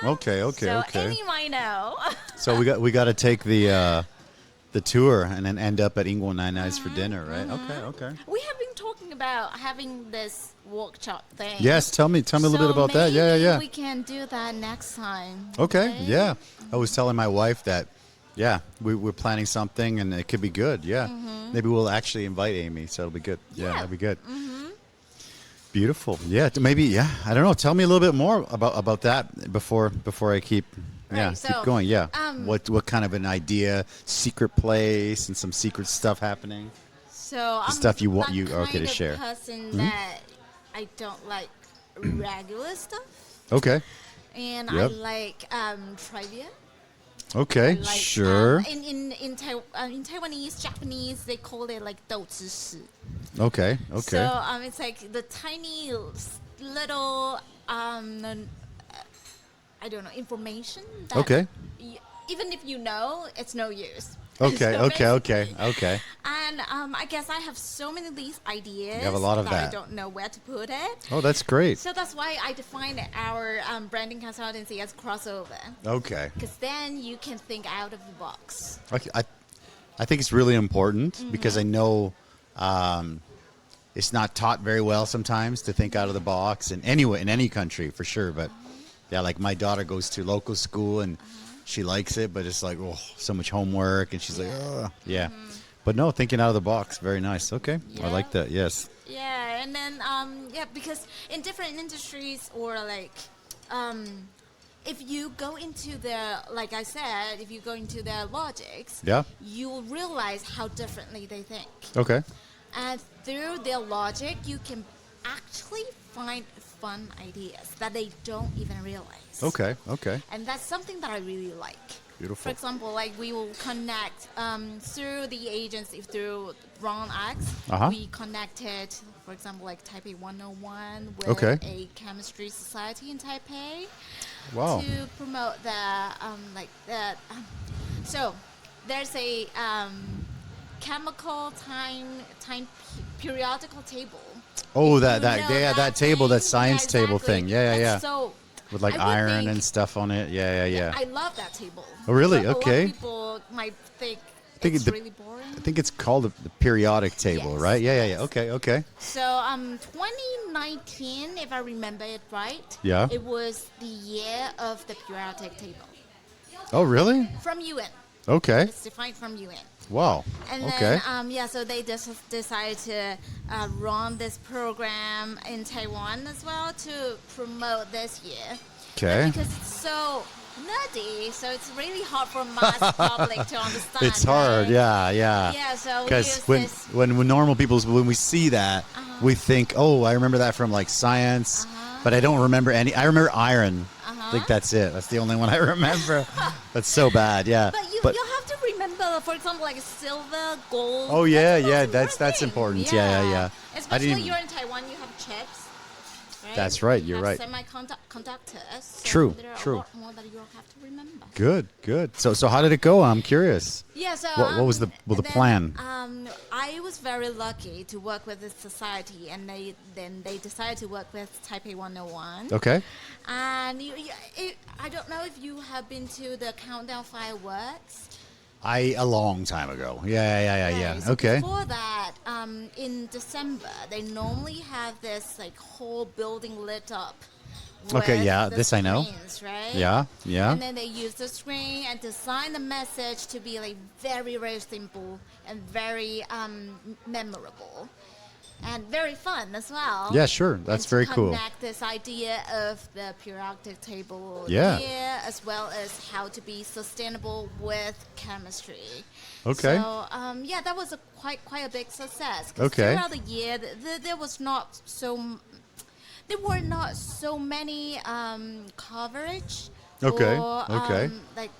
Okay. So Amy might know. So we got to take the tour and then end up at Ingwo Nine Eyes for dinner, right? Okay. We have been talking about having this workshop thing. Yes, tell me a little bit about that. Yeah. Maybe we can do that next time. Okay. Yeah. I was telling my wife that we're planning something and it could be good. Yeah. Maybe we'll actually invite Amy, so it'll be good. Yeah, that'd be good. Beautiful. Yeah, maybe I don't know. Tell me a little bit more about that before I keep Right, keep so, going. Yeah. What kind of an idea, secret place and some secret stuff happening? So I'm stuff you want- that you are okay to kind of share. person that I don't like regular stuff, Okay. and Yep. I like trivia. Okay. Like, Sure. in Taiwanese, Japanese, they call it like 豆知识. Okay. So it's like the tiny little I don't know, information. That Okay. Even if you know, it's no use. Okay. So Okay. And I guess I have so many of these ideas. You have a lot of that. I don't know where to put it. Oh, that's great. So that's why I define our branding consultancy as crossover. Okay. Because then you can think out of the box. I think it's really important because I know it's not taught very well sometimes to think out of the box in any country for sure. But yeah, like my daughter goes to local school and she likes it, but it's like, oh, so much homework, and she's like, oh, yeah. But no, thinking out of the box, very nice. Okay, I like that. Yes. Yeah, and then because in different industries or like, if you go into their, like I said, if you go into their logics, you will realize how differently they think. Okay. And through their logic, you can actually find fun ideas that they don't even realize. Okay. Okay. And that's something that I really like. Beautiful. For example, like we will connect through the agency, through BuonX, we connected, for example, like Taipei 101 with a chemistry society in Taipei. Wow. To promote the, so there's a chemical time periodical table. Oh, that table, that science table thing. Yeah. So with like iron and stuff on it. Yeah. I love that table. Oh, really? But Okay. A lot of people might think it's really boring. I think it's called the periodic table, right? Yeah. Okay. So 2019, if I remember it right, it was the year of the periodic table. Oh, really? From UN. Okay. It's defined from UN. Wow. And then, so they just decided to run this program in Taiwan as well to promote this year. Okay. But because it's so nerdy, so it's really hard for mass public to understand. It's hard, right? Yeah, so because when normal people, when we see that, we think, oh, I remember that from like science, but I don't remember any. I remember iron. I think that's it. That's the only one I remember. That's so bad, yeah. But you have to remember, for example, like silver, gold. Oh yeah, that's important. Yeah. Especially you're in Taiwan, you have chips. Right? That's right. You're right. Semiconductors. So True. There are a lot more that you'll have to remember. Good. So how did it go? I'm curious. Yeah. So what was the plan? I was very lucky to work with this society, and they decided to work with Taipei 101. Okay. And I don't know if you have been to the countdown fireworks. A long time ago. Yeah. So okay. Before that, in December, they normally have this like whole building lit up. Okay, yeah, this I know. Right? Yeah. And then they use the screen and design the message to be like very, very simple and very memorable. And very fun as well. Yeah, sure. That's very cool. Connect this idea of the periodic table here, as well as how to be sustainable with chemistry. Okay. So that was quite a big success. Okay. Throughout the year, there were not so many coverage. Okay. Or, like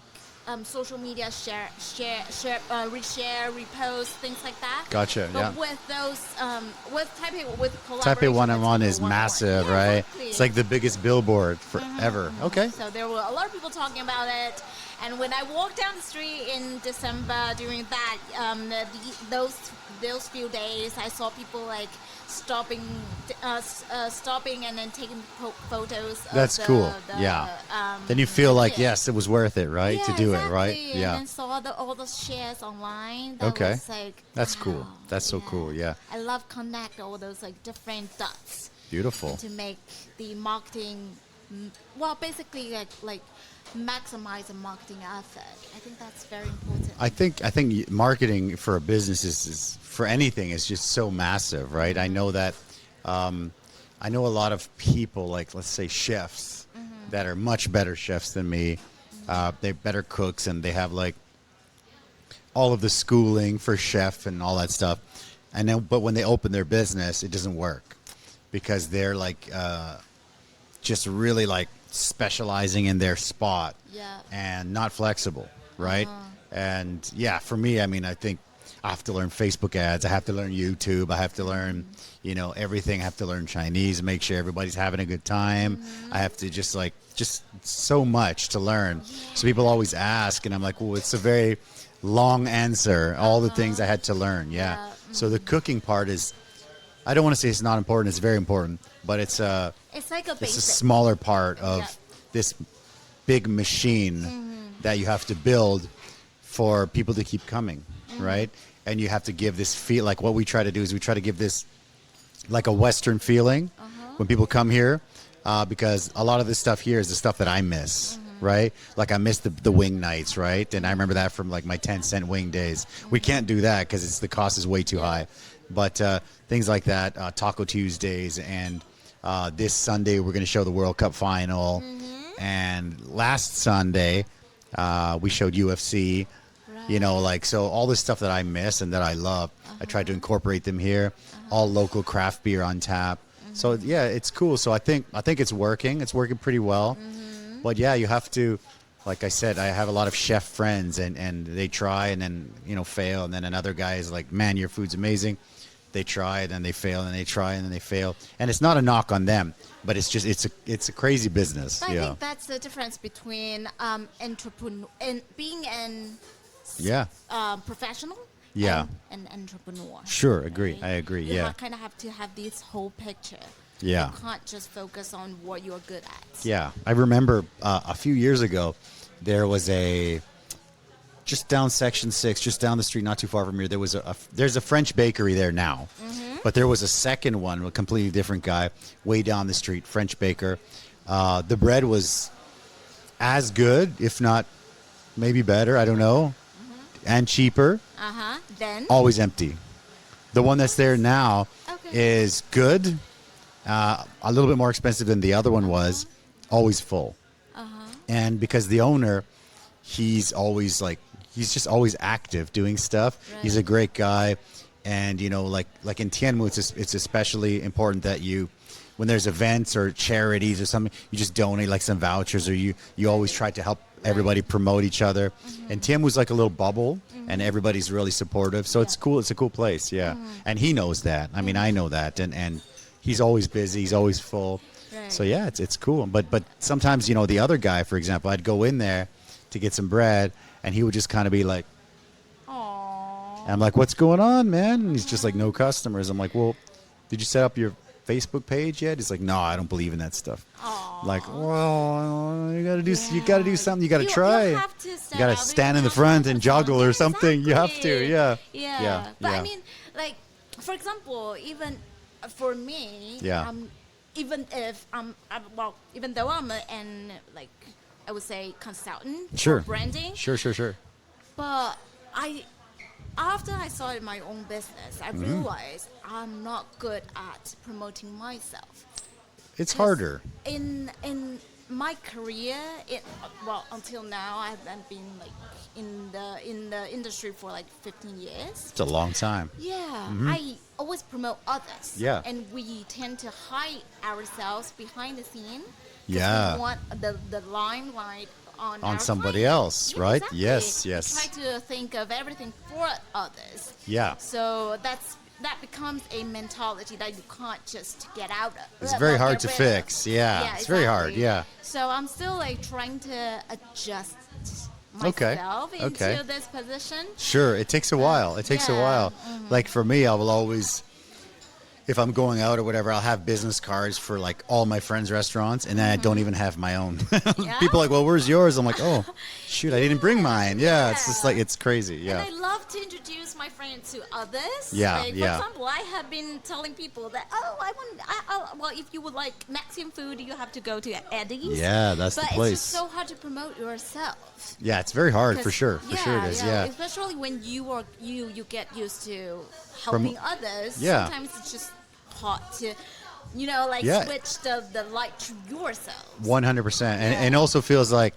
social media reshare, repost, things like that. Gotcha. But with those, with collaboration, Taipei 101 is massive, yeah, right? Exactly. It's like the biggest billboard forever. Okay. So there were a lot of people talking about it, and when I walked down the street in December during that, those few days, I saw people like stopping and then taking photos. That's cool. Then you feel like yes, it was worth it, right? Yeah, to do exactly. it, right? Yeah. And then saw all the shares online. That was like, that's wow. cool. That's so cool. Yeah. I love connect all those like different dots. Beautiful. To make the marketing, basically like maximize the marketing effort. I think that's very important. I think marketing for a business is for anything is just so massive, right? I know that I know a lot of people, like let's say chefs, that are much better chefs than me. They're better cooks, and they have like all of the schooling for chef and all that stuff. And then, but when they open their business, it doesn't work because they're like just really like specializing in their spot and not flexible, right? And for me, I mean, I think I have to learn Facebook ads. I have to learn YouTube. I have to learn, everything. I have to learn Chinese, make sure everybody's having a good time. I have to just so much to learn. So people always ask, and I'm like, well, it's a very long answer. All the things I had to learn. So the cooking part is, I don't want to say it's not important. It's very important, but it's like a smaller part of this big machine that you have to build for people to keep coming, right? And you have to give this feel, like what we try to do is we try to give this like a Western feeling when people come here, because a lot of this stuff here is the stuff that I miss, right? Like I miss the wing nights, right? And I remember that from like my 10-cent wing days. We can't do that because the cost is way too high. But things like that, Taco Tuesdays, and this Sunday we're going to show the World Cup final. And last Sunday we showed UFC. You know, like, so all this stuff that I miss and that I love, I tried to incorporate them here. All local craft beer on tap. So yeah, it's cool. So I think it's working. It's working pretty well. But yeah, you have to, like I said, I have a lot of chef friends, and they try and then, you know, fail, and then another guy is like, man, your food's amazing. They try and then they fail, and they try and then they fail. And it's not a knock on them, but it's just it's a crazy business. But I think that's the difference between entrepreneur and being an professional. Yeah. And entrepreneur. Sure, right? agree. I agree. You kind of have to have this whole picture. Yeah. You can't just focus on what you're good at. Yeah. I remember a few years ago, there was just down Section 6, just down the street, not too far from here, there's a French bakery there now. But there was a second one, a completely different guy, way down the street, French baker. The bread was as good, if not maybe better, I don't know, and cheaper. Then? Always empty. The one that's there now is good, a little bit more expensive than the other one was, always full. And because the owner, he's just always active doing stuff. Right. He's a great guy. And, you know, like in Tianmu, it's especially important that when there's events or charities or something, you just donate like some vouchers, or you always try to help everybody promote each other. And Tianmu's like a little bubble, and everybody's really supportive. So it's cool. It's a cool place. Yeah. And he knows that. I mean, I know that. And he's always busy. He's always full. Right. So yeah, it's cool. But sometimes, you know, the other guy, for example, I'd go in there to get some bread, and he would just kind of be like, "Aww." And I'm like, "What's going on, man?" And he's just like, "No customers." I'm like, "Well, did you set up your Facebook page yet?" He's like, "No, I don't believe in that stuff." Aww. Like, well, you gotta do something. You gotta try. You gotta stand in the front and juggle or something. You have to, yeah. But I mean, like, for example, even for me, even though I'm I would say consultant for branding. Sure. But after I started my own business, I realized I'm not good at promoting myself. It's harder. In my career, until now, I've been like in the industry for like 15 years. It's a long time. Yeah, I always promote others. Yeah, and we tend to hide ourselves behind the scene. Yeah, we want the limelight on somebody else, right? Exactly. Yes. We try to think of everything for others. Yeah. So that becomes a mentality that you can't just get out of. It's very hard to fix. Yeah, it's very hard. Yeah. So I'm still like trying to adjust myself into this position. Sure, it takes a while. Like for me, I will always, if I'm going out or whatever, I'll have business cards for like all my friends' restaurants, and then I don't even have my own. People are like, "Well, where's yours?" I'm like, "Oh, shoot, I didn't bring mine." Yeah, it's just like, it's crazy. Yeah. And I love to introduce my friends to others. Yeah, like, for example, I have been telling people that, well, if you would like Mexican food, you have to go to Eddy's. Yeah, that's the place. But it's just so hard to promote yourself. Yeah, it's very hard for sure. For sure it is. Yeah. Especially when you get used to helping others. Yeah. Sometimes it's just hard to, switch the light to yourself. 100%. And it also feels like,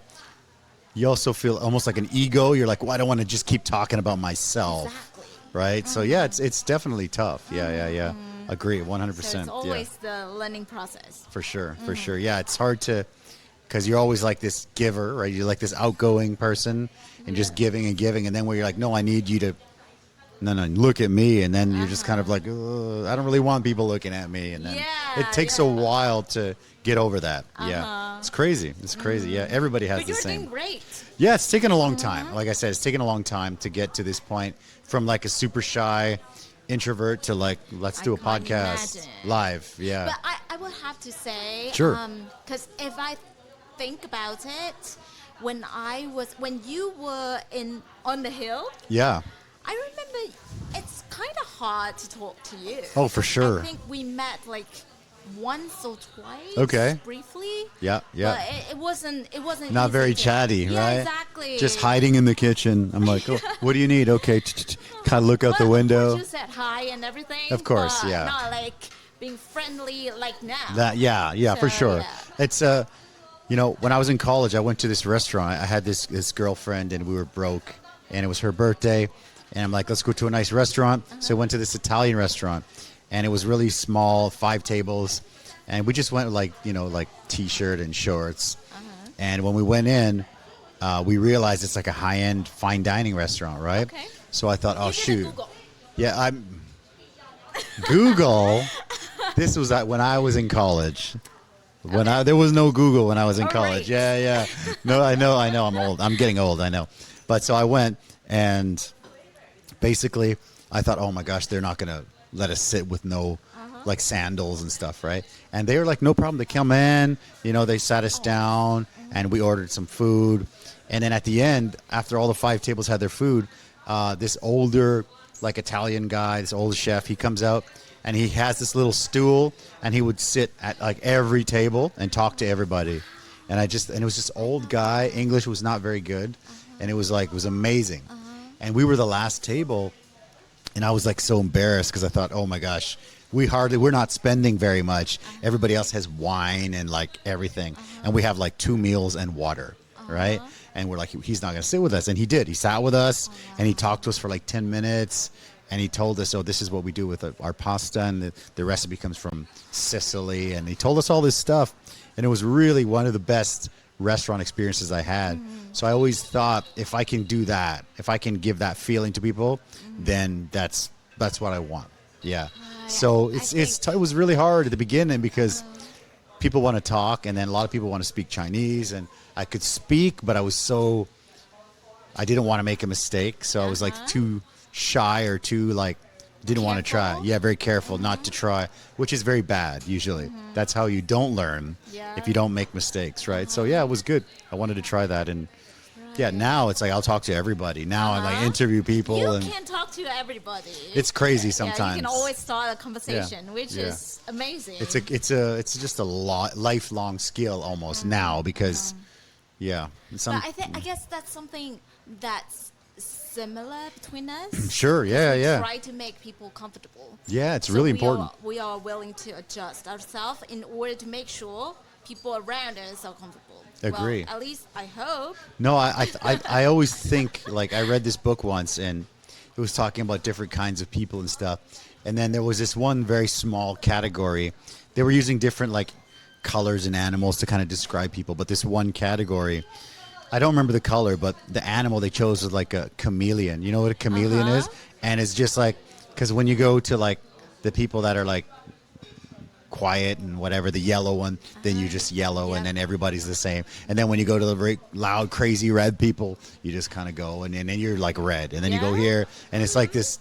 you also feel almost like an ego. You're like, well, I don't want to just keep talking about myself. Exactly. Right? So yeah, it's definitely tough. Yeah. Agree, 100%. So it's always the learning process. For sure. Yeah, it's hard to, because you're always like this giver, right? You're like this outgoing person and just giving, and then where you're like, no, I need you to, no, look at me, and then you're just kind of like, I don't really want people looking at me, and then it takes a while to get over that. Yeah, it's crazy. Yeah, everybody has the same. But you're doing great. Yeah, it's taken a long time. Like I said, it's taken a long time to get to this point, from like a super shy introvert to like, let's do a podcast live. Yeah. But I would have to say, because if I think about it, when you were on the hill, I remember it's kind of hard to talk to you. Oh, for sure. I think we met like once or twice. Okay. Briefly. Yeah. But it wasn't. Not easy very to- chatty, yeah, right? Exactly. Just hiding in the kitchen. I'm like, oh, what do you need? Okay. Kind of look out the window. You said hi and everything. Of course, but yeah. Not like being friendly like now. Yeah, for So, sure. yeah. It's when I was in college, I went to this restaurant. I had this girlfriend, and we were broke, and it was her birthday, and I'm like, let's go to a nice restaurant. So I went to this Italian restaurant, and it was really small, 5 tables, and we just went with like t-shirt and shorts. And when we went in, we realized it's like a high-end fine dining restaurant, right? Okay. So I thought, oh You didn't shoot, Google. yeah, Google. This was when I was in college. There was no Google when I was in college. right. Yeah. No, I know. I'm old. I'm getting old. I know. But so I went, and basically I thought, oh my gosh, they're not gonna let us sit with no like sandals and stuff, right? And they were like, no problem. They come in, they sat us down, and we ordered some food. And then at the end, after all the 5 tables had their food, this older like Italian guy, this old chef, he comes out. And he has this little stool, and he would sit at like every table and talk to everybody. And it was this old guy. English was not very good, and it was amazing. And we were the last table, and I was like so embarrassed because I thought, oh my gosh, we're not spending very much. Everybody else has wine and like everything, and we have like 2 meals and water, right? And we're like, he's not gonna sit with us, and he did. He sat with us, and he talked to us for like 10 minutes. And he told us, oh, this is what we do with our pasta, and the recipe comes from Sicily. And he told us all this stuff. And it was really one of the best restaurant experiences I had. So I always thought, if I can do that, if I can give that feeling to people, then that's what I want. Yeah. So it was really hard at the beginning because people want to talk, and then a lot of people want to speak Chinese. And I could speak, but I didn't want to make a mistake. So I was like too shy or too didn't want to try. Yeah, very careful not to try, which is very bad usually. That's how you don't learn, if you don't make mistakes, right? So yeah, it was good. I wanted to try that, and yeah, now it's like I'll talk to everybody. Now I like interview people. You and can talk to everybody. It's crazy sometimes. You can always start a conversation, which is amazing. It's just a lifelong skill almost now because But I guess that's something that's similar between us. Sure, We try to make people comfortable. Yeah, it's really important. We are willing to adjust ourselves in order to make sure people around us are comfortable. Agree. Well, at least I hope. No, I always think, like, I read this book once, and it was talking about different kinds of people and stuff. And then there was this one very small category. They were using different, like, colors and animals to kind of describe people. But this one category, I don't remember the color, but the animal they chose was like a chameleon. You know what a chameleon is? And it's just like, because when you go to like the people that are like quiet and whatever, the yellow one, then you just yellow, and then everybody's the same. And then when you go to the very loud, crazy red people, you just kind of go, and then you're like red. And then you go here, and it's like this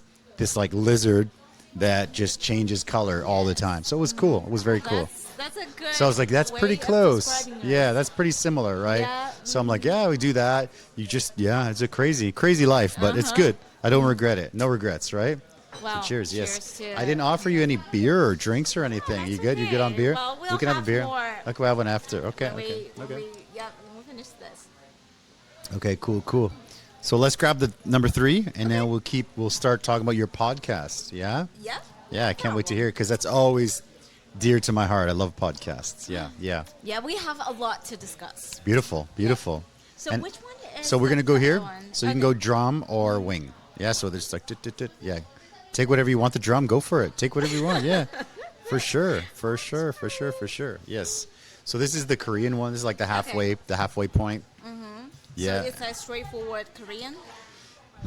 like lizard that just changes color all the time. So it was cool. It was very cool. That's a good. So I was like, that's pretty way of close. describing Yeah, us. that's pretty similar, right? Yeah. So I'm like, yeah, we do that. It's a crazy life, but it's good. I don't regret it. No regrets, right? Well, So cheers, yes. to I didn't offer you any beer or drinks or anything. You good? You good on beer? Well, we can have a beer. More Okay, we'll have one after. Okay, when okay. when Okay. when we finish this. Okay, cool. So let's grab the number 3, and then we'll start talking about your podcast. Yeah? Yeah. Yeah, I can't wait to hear it because that's always dear to my heart. I love podcasts. Yeah. Yeah, we have a lot to discuss. Beautiful. So And which one is So we're going to go the here. other one? So you can go drum or wing. Yeah, so there's like, yeah. Take whatever you want the drum. Go for it. Take whatever you want. Yeah, for sure. Yes. So this is the Korean one. This is like the halfway point. Yeah. So it's a straightforward Korean.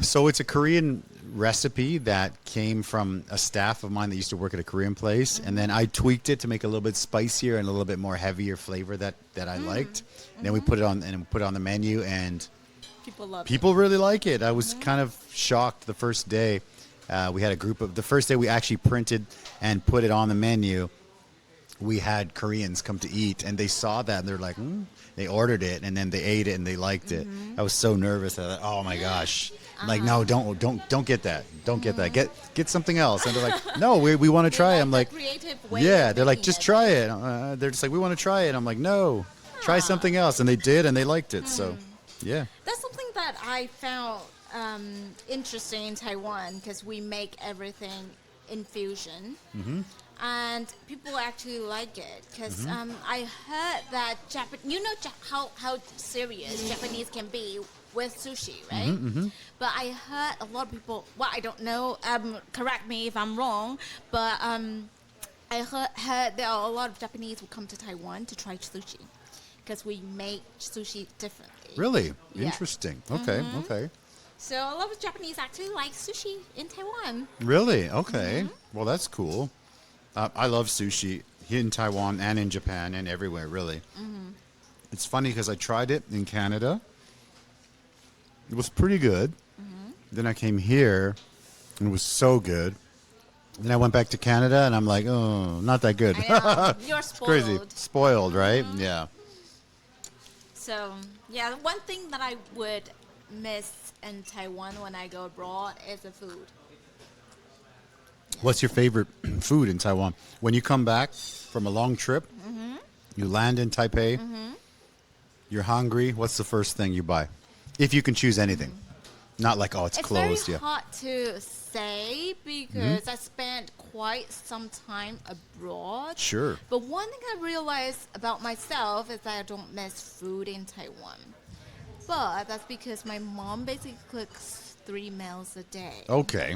So it's a Korean recipe that came from a staff of mine that used to work at a Korean place, and then I tweaked it to make it a little bit spicier and a little bit more heavier flavor that I liked. And then we put it on the menu, and People love people really like it. I was kind of shocked the first day. We had the first day we actually printed and put it on the menu. we had Koreans come to eat, and they saw that, and they're like, they ordered it, and then they ate it, and they liked it. I was so nervous. I thought, oh my gosh, like no, don't get that, don't get that, get something else. And they're like, no, we want to try it. I'm like, creative way yeah, of they're like, making just it. try it. They're just like, we want to try it. I'm like, no, try something else, and they did, and they liked it. So, yeah. That's something that I found interesting in Taiwan, because we make everything in fusion. And people actually like it, because I heard that how serious Japanese can be with sushi, right? But I heard a lot of people, well, I don't know, correct me if I'm wrong, but I heard there are a lot of Japanese who come to Taiwan to try sushi, because we make sushi differently. Really? Yeah. Interesting. Okay, okay. So a lot of Japanese actually like sushi in Taiwan. Really? Okay. Well, that's cool. I love sushi here in Taiwan and in Japan and everywhere, really. It's funny because I tried it in Canada. It was pretty good. Then I came here, and it was so good. Then I went back to Canada, and I'm like, oh, not that good. I know. You're spoiled. Crazy. Spoiled, right? Yeah. So, yeah, one thing that I would miss in Taiwan when I go abroad is the food. What's your favorite food in Taiwan? When you come back from a long trip, you land in Taipei, you're hungry, what's the first thing you buy? If you can choose anything. Not like, oh, it's closed. Very hard to say, because I spent quite some time abroad. Sure. But one thing I realized about myself is that I don't miss food in Taiwan. But that's because my mom basically cooks 3 meals a day. Okay.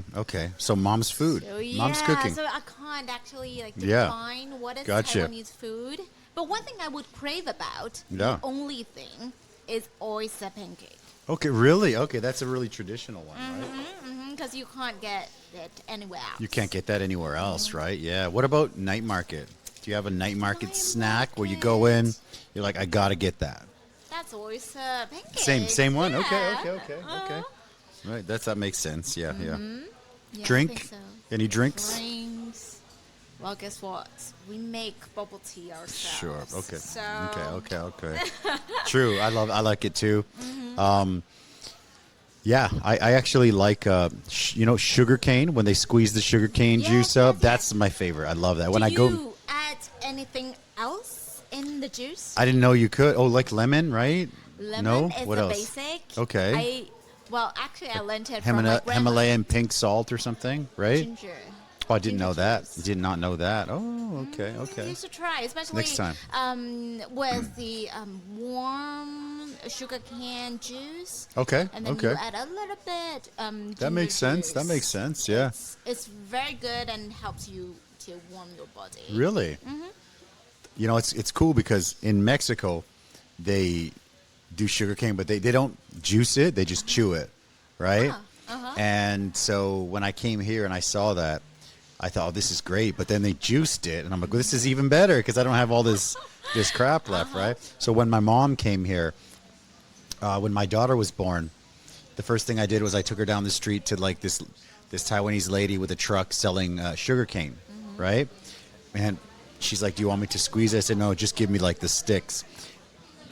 So mom's food. So, yeah, mom's cooking. so I can't actually Yeah. define what is Gotcha. Taiwanese food. But one thing I would crave about, Yeah. the only thing, is oyster pancake. Okay, really? Okay, that's a really traditional one, right? Because you can't get it anywhere else. You can't get that anywhere else, right? Yeah. What about night market? Do you have a night market snack where you go in, you're like, I gotta get that? That's oyster pancake. Same one? Yeah. Okay. Right, that makes sense. Yeah. Yeah, I Drink? think so. Any drinks? Drinks. Well, guess what? We make bubble tea ourselves. Sure. Okay. So, Okay. True. I like it too. Yeah, I actually like sugar cane, when they squeeze the sugar cane juice up. yes. That's my favorite. I love that. When I do go, you add anything else in the juice? I didn't know you could. Oh, like lemon, right? Lemon No? is What the else? basic. Okay. Actually, I learned it from my grandma. Himalayan pink salt or something, right? Ginger. Oh, I didn't know Ginger that. juice. Did not know that. Oh, okay. You should try, especially Next time. with the warm sugar cane juice. Okay. And then you add a little bit. That makes sense. That makes sense. Yeah. It's very good and helps you to warm your body. Really? It's cool because in Mexico, they do sugarcane, but they don't juice it. They just chew it, right? And so when I came here and I saw that, I thought, oh, this is great. But then they juiced it, and I'm like, well, this is even better because I don't have all this crap left, right? So when my mom came here, when my daughter was born, the first thing I did was I took her down the street to like this Taiwanese lady with a truck selling sugarcane, right? And she's like, do you want me to squeeze it? I said, no, just give me like the sticks.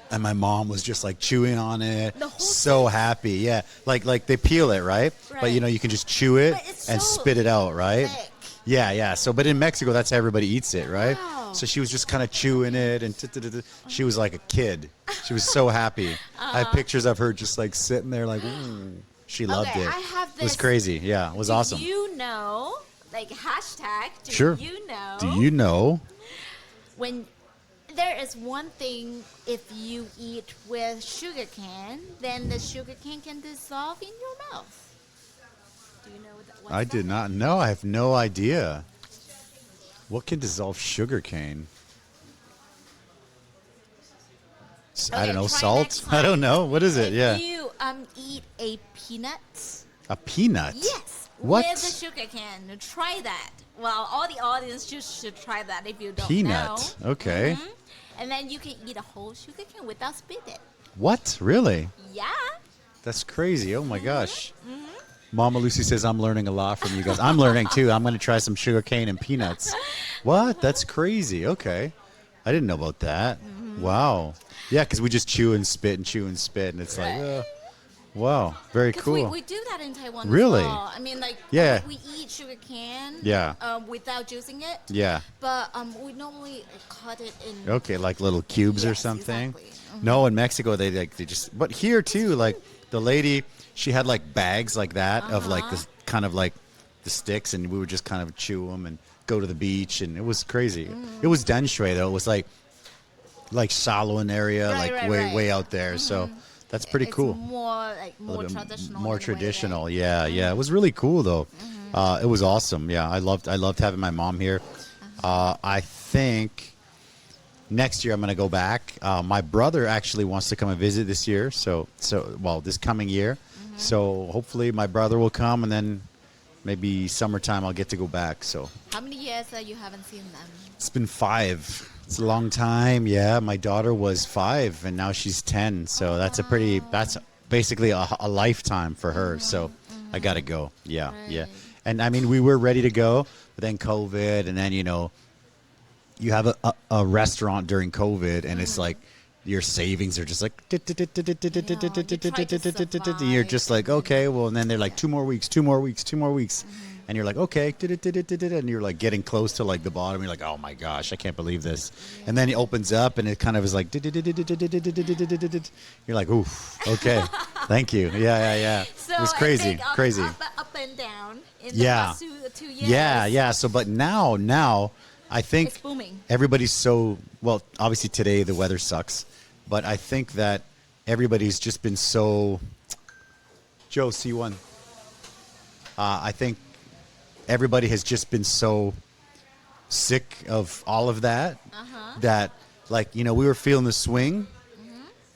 And my mom was just like chewing on it, so happy. Yeah, like they peel it, right? But you can just chew it and spit it out, right? Thick. Yeah. So, but in Mexico, that's how everybody eats it, right? Wow. So she was just kind of chewing it, and she was like a kid. She was so happy. I have pictures of her just like sitting there, like she loved it. I have It was this. crazy. Yeah, it was awesome. Do you know, like hashtag? Do Sure. you know? Do you know? When there is one thing, if you eat with sugar cane, then the sugar cane can dissolve in your mouth. Do you know what I did not know. I have no idea. What can dissolve sugar cane? I don't know. try Salt? next I don't time. know. What is it? If Yeah. you eat a peanut. A peanut? Yes. What? With the sugar cane. Try that. Well, all the audience just should try that if you don't Peanut. know. Okay. And then you can eat a whole sugar cane without spit it. What? Really? Yeah. That's crazy. Oh my gosh. Mama Lucy says, I'm learning a lot from you guys. I'm learning too. I'm going to try some sugar cane and peanuts. What? That's crazy. Okay. I didn't know about that. Wow. Yeah, because we just chew and spit and chew and spit. And it's like, wow. Very cool. We do that in Taiwan Really? as well. I mean, like, Yeah. we eat sugar cane without juicing it. Yeah. But we normally cut it in. Okay, like little cubes or Yes, something. Exactly. No, in Mexico they just. But here too, like the lady, she had like bags like that of like this kind of like the sticks, and we would just kind of chew them and go to the beach, and it was crazy. It was Danshui though. It was like Shaolin area, way out there. So that's pretty cool. More like more traditional. More traditional. Yeah. It was really cool though. It was awesome. Yeah, I loved having my mom here. I think next year I'm going to go back. My brother actually wants to come and visit this year. So this coming year. So hopefully my brother will come, and then maybe summertime I'll get to go back. So how many years that you haven't seen them? It's been 5. It's a long time. Yeah, my daughter was 5 and now she's 10. So that's basically a lifetime for her. So I got to go. Yeah. Right. Yeah. And I mean, we were ready to go, but then COVID, and then, you have a restaurant during COVID, and it's like your savings are just like, you're just like, okay, well, and then they're like 2 more weeks. And you're like, okay, and you're like getting close to like the bottom. You're like, oh my gosh, I can't believe this. And then it opens up, and it kind of is like, you're like, oof, okay, thank you. Yeah. So it was crazy. Up and down in the past 2 years. Yeah. So, but now, I think it's booming. Everybody's so, well, obviously today the weather sucks, but I think that everybody's just been so, Joe, C1. I think everybody has just been so sick of all of that, that like, we were feeling the swing,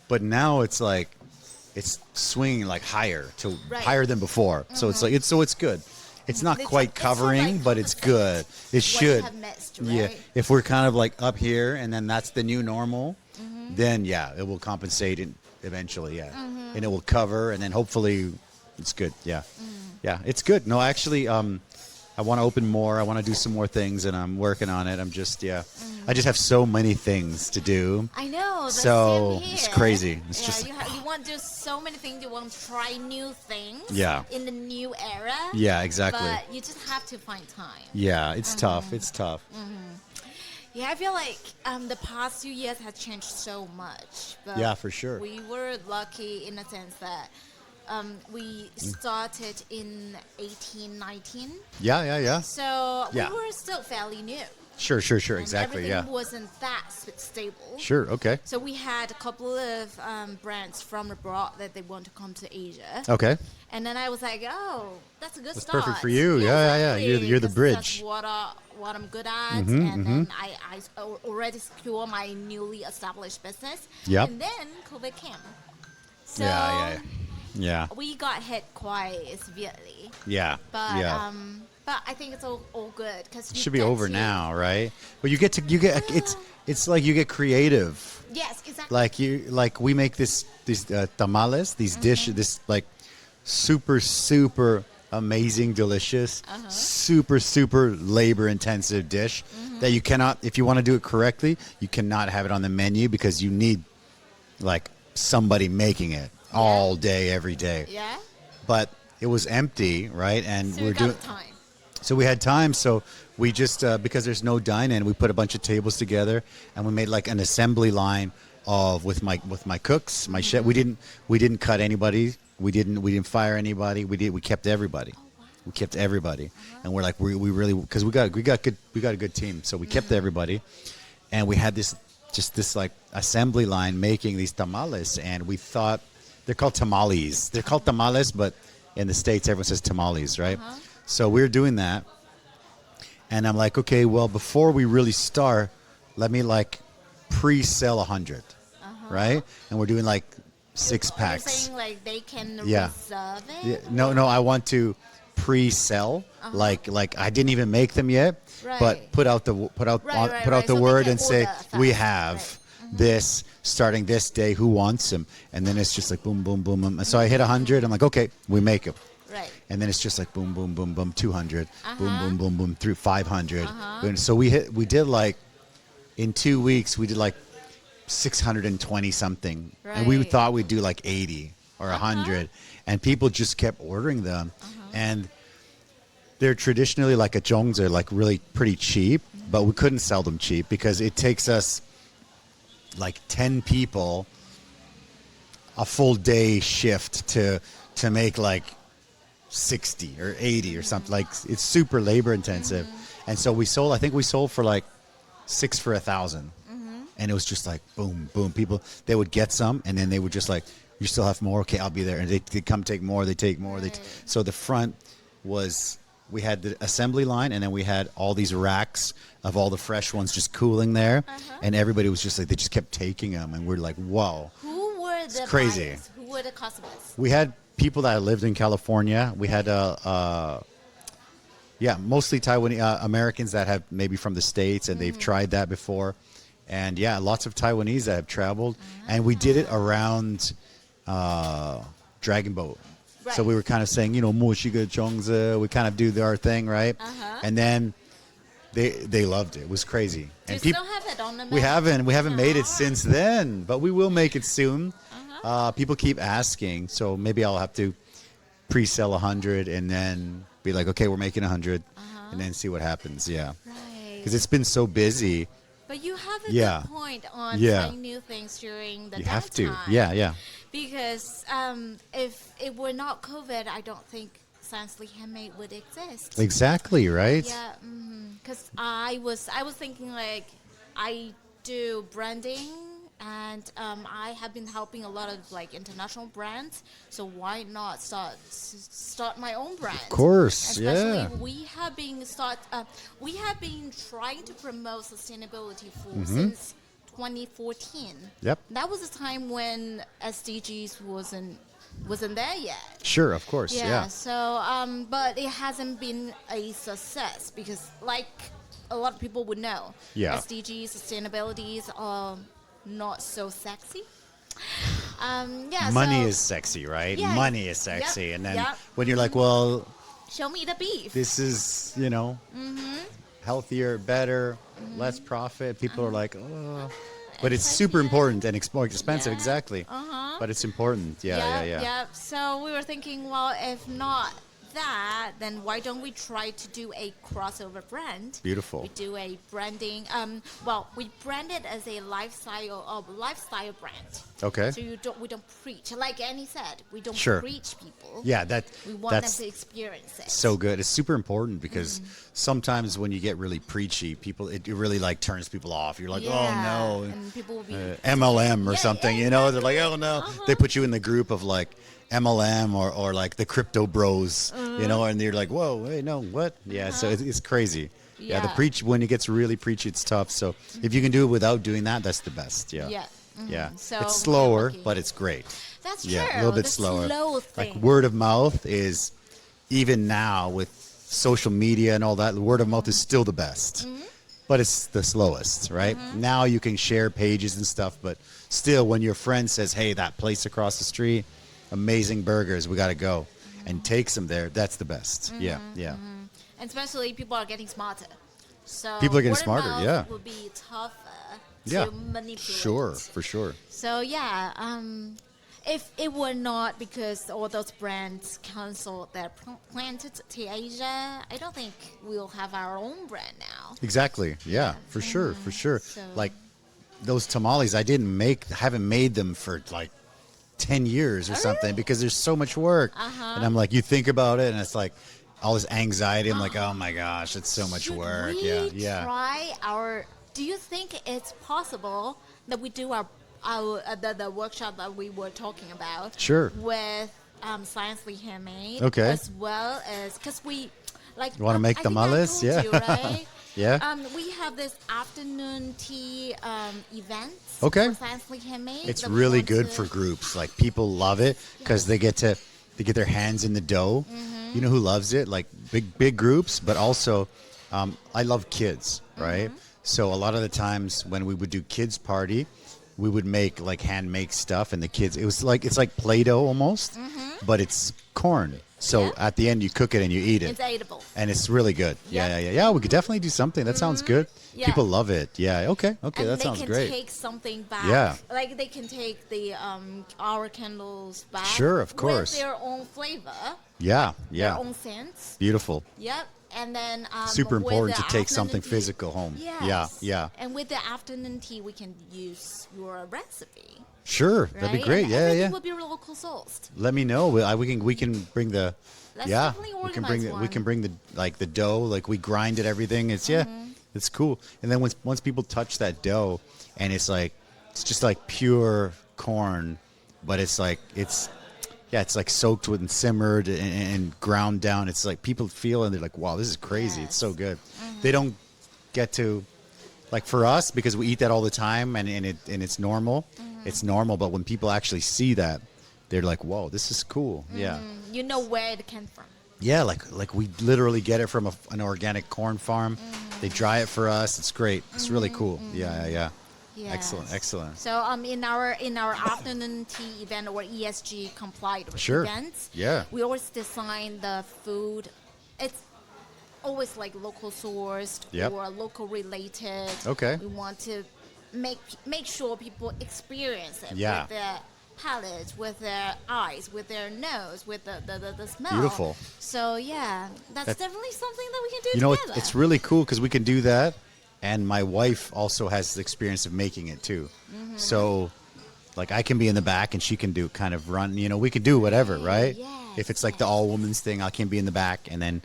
but now it's like, it's swinging like higher than before. So it's like, it's good. It's not quite covering, but it's good. It should. Yeah. If we're kind of like up here, and then that's the new normal, then it will compensate eventually. Yeah. And it will cover, and then hopefully it's good. Yeah. Yeah. It's good. No, actually, I want to open more. I want to do some more things, and I'm working on it. I'm just, I just have so many things to do. I know. So same here. It's crazy. It's just you want to do so many things. You want to try new things. Yeah. In the new era. Yeah, exactly. But you just have to find time. Yeah, it's tough. It's tough. Yeah, I feel like the past 2 years has changed so much. But Yeah, for sure. We were lucky in a sense that we started in 18, 19. Yeah. So we were still fairly new. Sure. And Exactly. everything wasn't that stable. Sure. Okay. So we had a couple of brands from abroad that they want to come to Asia. Okay. And then I was like, oh, that's a good That's start. perfect for you. Yeah. Exactly. You're the bridge. That's what I'm good at. And then I already secure my newly established business. Yep. And then COVID came. So Yeah. we got hit quite severely. Yeah. But I think it's all good because It should be over now, right? But you get it's like you get creative. Yes, exactly. Like we make these tamales, these dishes, this like super amazing, delicious, super labor intensive dish that you cannot, if you want to do it correctly, you cannot have it on the menu because you need like somebody making it all day, every day. Yeah. But it was empty, right? And So we're doing time. So we had time, so we just because there's no dine-in, we put a bunch of tables together, and we made like an assembly line with my cooks, my chef. We didn't cut anybody. We didn't fire anybody. We kept everybody. Oh, wow. We kept everybody, and we're like we really, because we got a good team, so we kept everybody, and we had this like assembly line making these tamales, and we thought they're called tamales. They're called tamales, but in the States everyone says tamales, right? So we're doing that, and I'm like, okay, well, before we really start, let me like pre-sell 100, right? And we're doing like 6 packs. You're saying like they can reserve it? Yeah. No, I want to pre-sell. Like I didn't even make them yet, but put out the word and say we have this starting this day. Who wants them? And then it's just like boom. And so I hit 100. I'm like, okay, we make them. Right. and then it's just like boom, boom, boom, boom, 200, boom, boom, boom, boom, through 500. And so we did like, in 2 weeks, we did like 620 something. Right. And we thought we'd do like 80 or 100. And people just kept ordering them. And they're traditionally like a zhongzi, like really pretty cheap, but we couldn't sell them cheap because it takes us like 10 people a full day shift to make like 60 or 80 or something. Like it's super labor intensive. And so I think we sold for like 6 for 1,000. And it was just like boom, boom. People, they would get some and then they would just like, you still have more? Okay, I'll be there. And they come take more, they take more. So the front was, we had the assembly line and then we had all these racks of all the fresh ones just cooling there. And everybody was just like, they just kept taking them. And we're like, whoa. Who were the crazy. buyers? Who were the customers? We had people that lived in California. We had, mostly Taiwanese Americans that have maybe from the States and they've tried that before. And yeah, lots of Taiwanese that have traveled. And we did it around Dragon Boat. Right. So we were kind of saying, Mo Shiga Zhongzi, we kind of do our thing, right? And then they loved it. It was crazy. Do you And still have it on the menu? we haven't made it since then, but we will make it soon. People keep asking, so maybe I'll have to pre-sell 100 and then be like, okay, we're making 100 and then see what happens. Yeah. Right. Because it's been so busy. But you have a Yeah. good point on Yeah. trying new things during the You have to. downtime. Yeah. Because if it were not COVID, I don't think Science Handmade would exist. Exactly, right? Yeah, because I was thinking like I do branding and I have been helping a lot of like international brands. So why not start my own brand? Of course, Especially yeah. we have been trying to promote sustainability since 2014. Yep. That was a time when SDGs wasn't there yet. Sure, of course, yeah. So, but it hasn't been a success because, like a lot of people would know, Yeah. SDGs, sustainabilities are not so sexy. Money so is sexy, right? Yeah. Money is sexy. Yep, And then yep. when you're like, well, show me the beef. this is, healthier, better, less profit. People are like, oh. But it's super important and more expensive, Yeah. exactly. But it's important. Yeah. So we were thinking, well, if not that, then why don't we try to do a crossover brand? Beautiful. We do a branding. We brand it as a lifestyle brand. Okay. So we don't preach, like Annie said, we don't Sure. preach people. Yeah, We want them that's to experience it. so good. It's super important because sometimes when you get really preachy, it really like turns people off. You're like, oh no, And people will be MLM or Yeah, something, yeah, They're like, oh no. They put you in the group of like MLM or like the crypto bros, and you're like, whoa, hey, no, what? Yeah, so it's crazy. Yeah, the Yeah. when it gets really preachy, it's tough. So if you can do it without doing that, that's the best. Yeah. Yeah. Yeah. So it's we're slower, lucky. but it's great. That's true. Yeah, a little bit the slower. Slow Like thing. word of mouth is, even now with social media and all that, the word of mouth is still the best. But it's the slowest, right? Now you can share pages and stuff, but still when your friend says, hey, that place across the street, amazing burgers, we got to go, and takes them there, that's the best. Yeah. And especially people are getting smarter. So People are getting word of smarter, mouth yeah. would be tougher Yeah. to manipulate. Sure, for sure. So if it were not because all those brands canceled their plans to Asia, I don't think we'll have our own brand now. Exactly. Yeah, for sure. So- Like those tamales, haven't made them for like 10 years or something because there's so much work. And I'm like, you think about it and it's like all this anxiety. I'm like, oh my gosh, it's so much Should work. we Yeah. try do you think it's possible that we do the workshop that we were talking about? Sure. With Science Handmade. Okay. As well as, because we, like... You wanna make I think tamales? I told you, Yeah. right? Yeah. We have this afternoon tea event Okay. for Science Handmade. It's that we really want good to- for groups. Like people love it because they get their hands in the dough. You know who loves it? Like big groups, but also I love kids, right? So a lot of the times when we would do kids party, we would make like hand make stuff, and the kids, it's like Play-Doh almost, but it's corn. So at the end you cook it and you eat it. It's edible. And it's really good. Yeah. We could definitely do something. That sounds good. Yeah. People love it. Yeah. Okay. And That sounds great. they can take something back. Yeah. Like they can take the our candles back. Sure, of course. With their own flavor. Yeah. Their own scents. Beautiful. Yep. And then super with important the to take something afternoon tea- physical home. Yes. Yeah. And with the afternoon tea, we can use your recipe. Sure. That'd be right? great. And Yeah. everything will be local sourced. Let me know. We can bring the. Let's yeah. definitely We can organize bring one. we can bring the dough. Like we grind it. Everything. It's It's cool. And then once people touch that dough, and it's just like pure corn, but it's like it's like soaked with and simmered and ground down. It's like people feel and they're like, wow, this is crazy. It's so good. They don't get to, like for us, because we eat that all the time and it's normal. It's normal. But when people actually see that, they're like, whoa, this is cool. Yeah. You know where it came from. Yeah, like we literally get it from an organic corn farm. They dry it for us. It's great. It's really cool. Yeah. Yes. Excellent. So in our afternoon tea event or ESG compliant Sure. events, Yeah. we always design the food. It's always like local sourced Yep. or local related. Okay. We want to make sure people experience it Yeah. with their palate, with their eyes, with their nose, with the smell. Beautiful. So yeah, that's definitely something that we can do You know, together. it's really cool because we can do that. And my wife also has the experience of making it too. So like I can be in the back and she can do kind of run, we can do whatever, right? Yes, If it's like the all women's thing, I can be in the back and then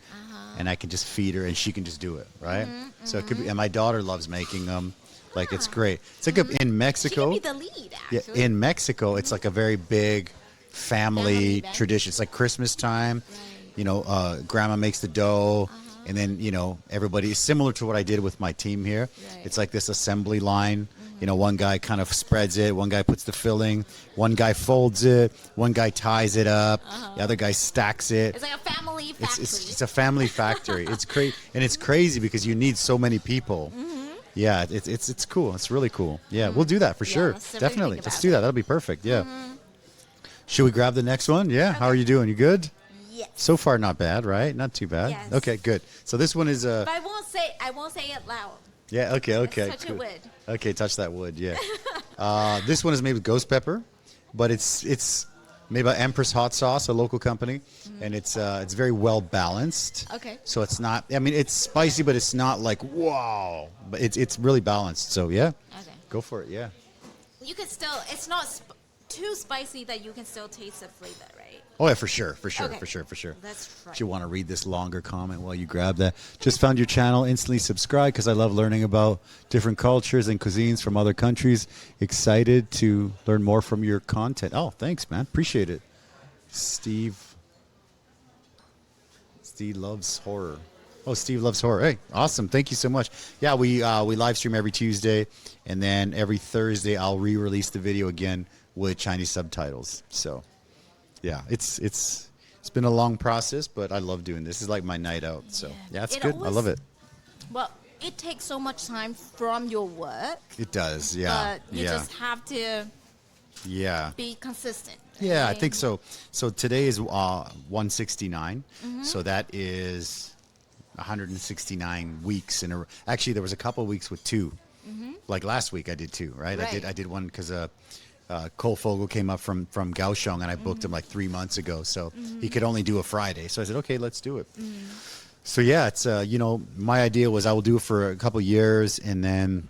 and I can just feed her and she can just do it, right? So it could be, and my daughter loves making them. Like it's great. It's like in Mexico. She can be the lead, Yeah, actually. in Mexico, it's like a very big family event. tradition. It's like Christmas time. Right. Grandma makes the dough, and then everybody. Similar to what I did with my team here. Right. It's like this assembly line. One guy kind of spreads it, one guy puts the filling, one guy folds it, one guy ties it up, the other guy stacks it. It's like a family factory. It's a family factory. It's crazy, and it's crazy because you need so many people. Yeah, it's cool. It's really cool. Yeah, we'll do that for sure. let's definitely Definitely. think Let's about do that. That'll be perfect. Yeah. Should we grab the next one? Yeah. How are you doing? You good? Yes. So far, not bad, right? Not too bad. Yes. Okay, good. So this one is But I won't say it loud. yeah. Okay. Touch a cool. wood. Okay, touch that wood. Yeah. This one is made with ghost pepper, but it's made by Empress Hot Sauce, a local company, and it's very well balanced. Okay. So it's not. I mean, it's spicy, but it's not like wow. But it's really balanced. So yeah. Okay. Go for it. Yeah. You can still. It's not too spicy that you can still taste the flavor, right? Oh yeah, for sure. Okay. For sure. That's right. Do you want to read this longer comment while you grab that? Just found your channel. Instantly subscribe because I love learning about different cultures and cuisines from other countries. Excited to learn more from your content. Oh, thanks, man. Appreciate it. Steve loves horror. Oh, Steve loves horror. Hey, awesome. Thank you so much. Yeah, we live stream every Tuesday, and then every Thursday I'll re-release the video again with Chinese subtitles. So, yeah, it's been a long process, but I love doing this. It's like my night out. So, yeah, it's It good. I always- love it. Well, it takes so much time from your work, It does. Yeah. but you just have to yeah. be consistent. Yeah, I right? think so. So today is 169. So that is 169 weeks in a. Actually, there was a couple of weeks with two. Like last week, I did two. Right. Right. I did one because Cole Fogel came up from Kaohsiung, and I booked him like 3 months ago. So he could only do a Friday. So I said, okay, let's do it. So yeah, it's my idea was I will do it for a couple of years and then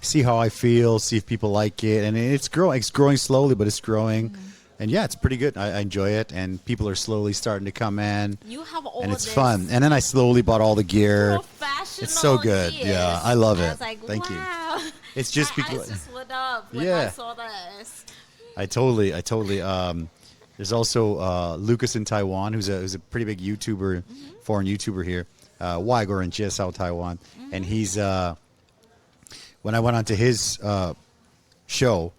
see how I feel, see if people like it, and it's growing. It's growing slowly, but it's growing. And yeah, it's pretty good. I enjoy it, and people are slowly starting to come in, You have all and it's this fun. And then I slowly bought all the gear. professional It's so good. gears. Yeah, I love I it. was like, Thank you. wow. It's just I because just lit up when I Yeah. saw this. I totally. There's also Lucas in Taiwan, who's a pretty big YouTuber, foreign YouTuber here, Waigor in Jiesao, Taiwan, and he's when I went onto his show,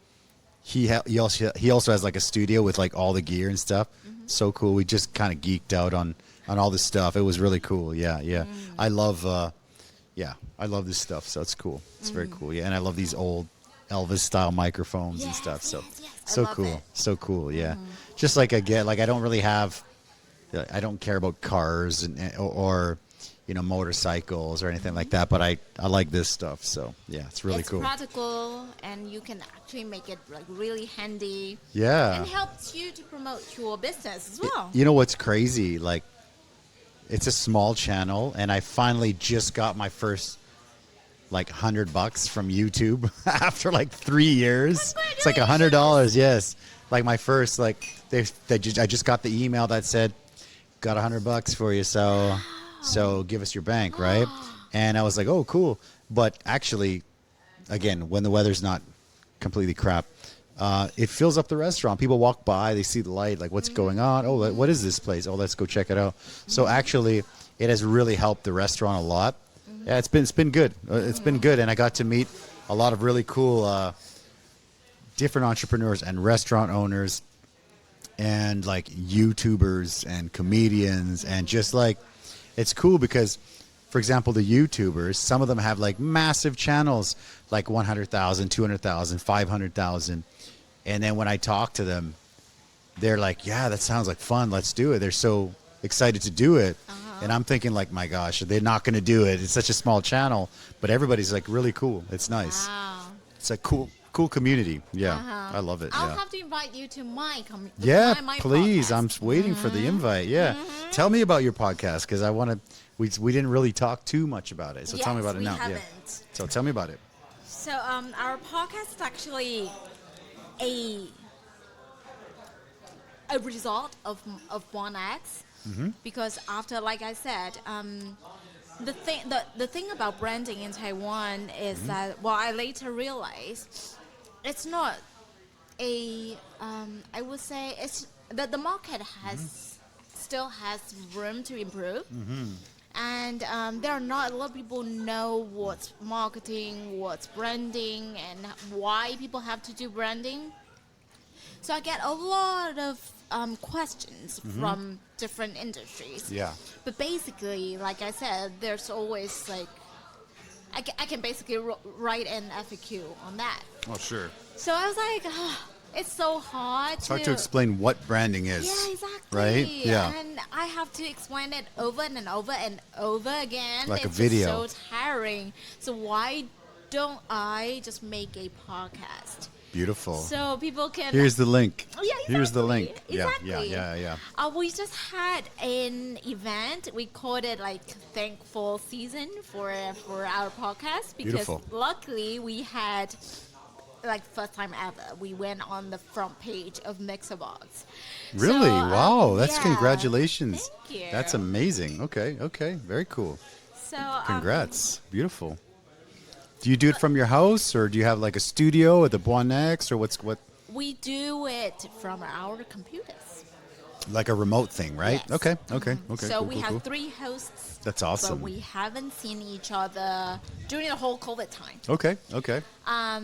he also has like a studio with like all the gear and stuff. So cool. We just kind of geeked out on all this stuff. It was really cool. Yeah. I love I love this stuff. So it's cool. It's very cool. Yeah, and I love these old Elvis style microphones and Yes, stuff. So yes. I so love cool. it. So cool. Yeah. Just like I don't really have, I don't care about cars or motorcycles or anything like that, but I like this stuff. So yeah, it's really cool. It's practical, and you can actually make it like really handy. Yeah. And helps you to promote your business as well. You know what's crazy? Like, it's a small channel, and I finally just got my first like $100 from YouTube after like 3 years. It's like $100. Yes. Like my first, like I just got the email that said, got $100 for you. So give us your bank. Right. And I was like, oh, cool. But actually, again, when the weather's not completely crap, it fills up the restaurant. People walk by, they see the light, like what's going on? Oh, what is this place? Oh, let's go check it out. So actually, it has really helped the restaurant a lot. Yeah, it's been good. It's been good, and I got to meet a lot of really cool, different entrepreneurs and restaurant owners, and like YouTubers and comedians, and just like it's cool because, for example, the YouTubers, some of them have like massive channels, like 100,000, 200,000, 500,000, and then when I talk to them, they're like, "Yeah, that sounds like fun. Let's do it." They're so excited to do it. And I'm thinking like, my gosh, they're not going to do it. It's such a small channel, but everybody's like really cool. It's nice. Wow. It's a cool community. Yeah, I love it. I'll Yeah, have to invite you to my yeah, my please. podcast. I'm waiting for the invite. Yeah, tell me about your podcast because I want to. We didn't really talk too much about it, so tell me about it now. Haven't. Yeah. So tell me about it. So our podcast is actually a result of BuonX. Because after, like I said, the thing about branding in Taiwan is that, well, I later realized it's not I would say it's that the market still has room to improve. And there are not a lot of people know what's marketing, what's branding, and why people have to do branding. So I get a lot of questions from different industries. Yeah. But basically, like I said, there's always like, I can basically write an FAQ on that. Oh, sure. So I was like, it's so hard. It's hard to explain what branding is. Yeah, exactly. Right? Yeah. And I have to explain it over and over and over again. Like a it's video. Just so tiring. So why don't I just make a podcast? Beautiful. So people can. Here's the link. Yeah, exactly. Here's the link. Exactly. Yeah. We just had an event. We called it like Thankful Season for our podcast because Beautiful. luckily we had like first time ever. We went on the front page of Mixerbox. Really? So, Wow. That's yeah. Congratulations. Thank you. That's amazing. Okay. Very cool. So Congrats. Beautiful. Do you do it from your house, or do you have like a studio at the BuonX, or what? we do it from our computers. Like a remote thing, right? Yes. Okay. So cool, we cool, have cool. 3 hosts. That's awesome. But we haven't seen each other during the whole COVID time. Okay.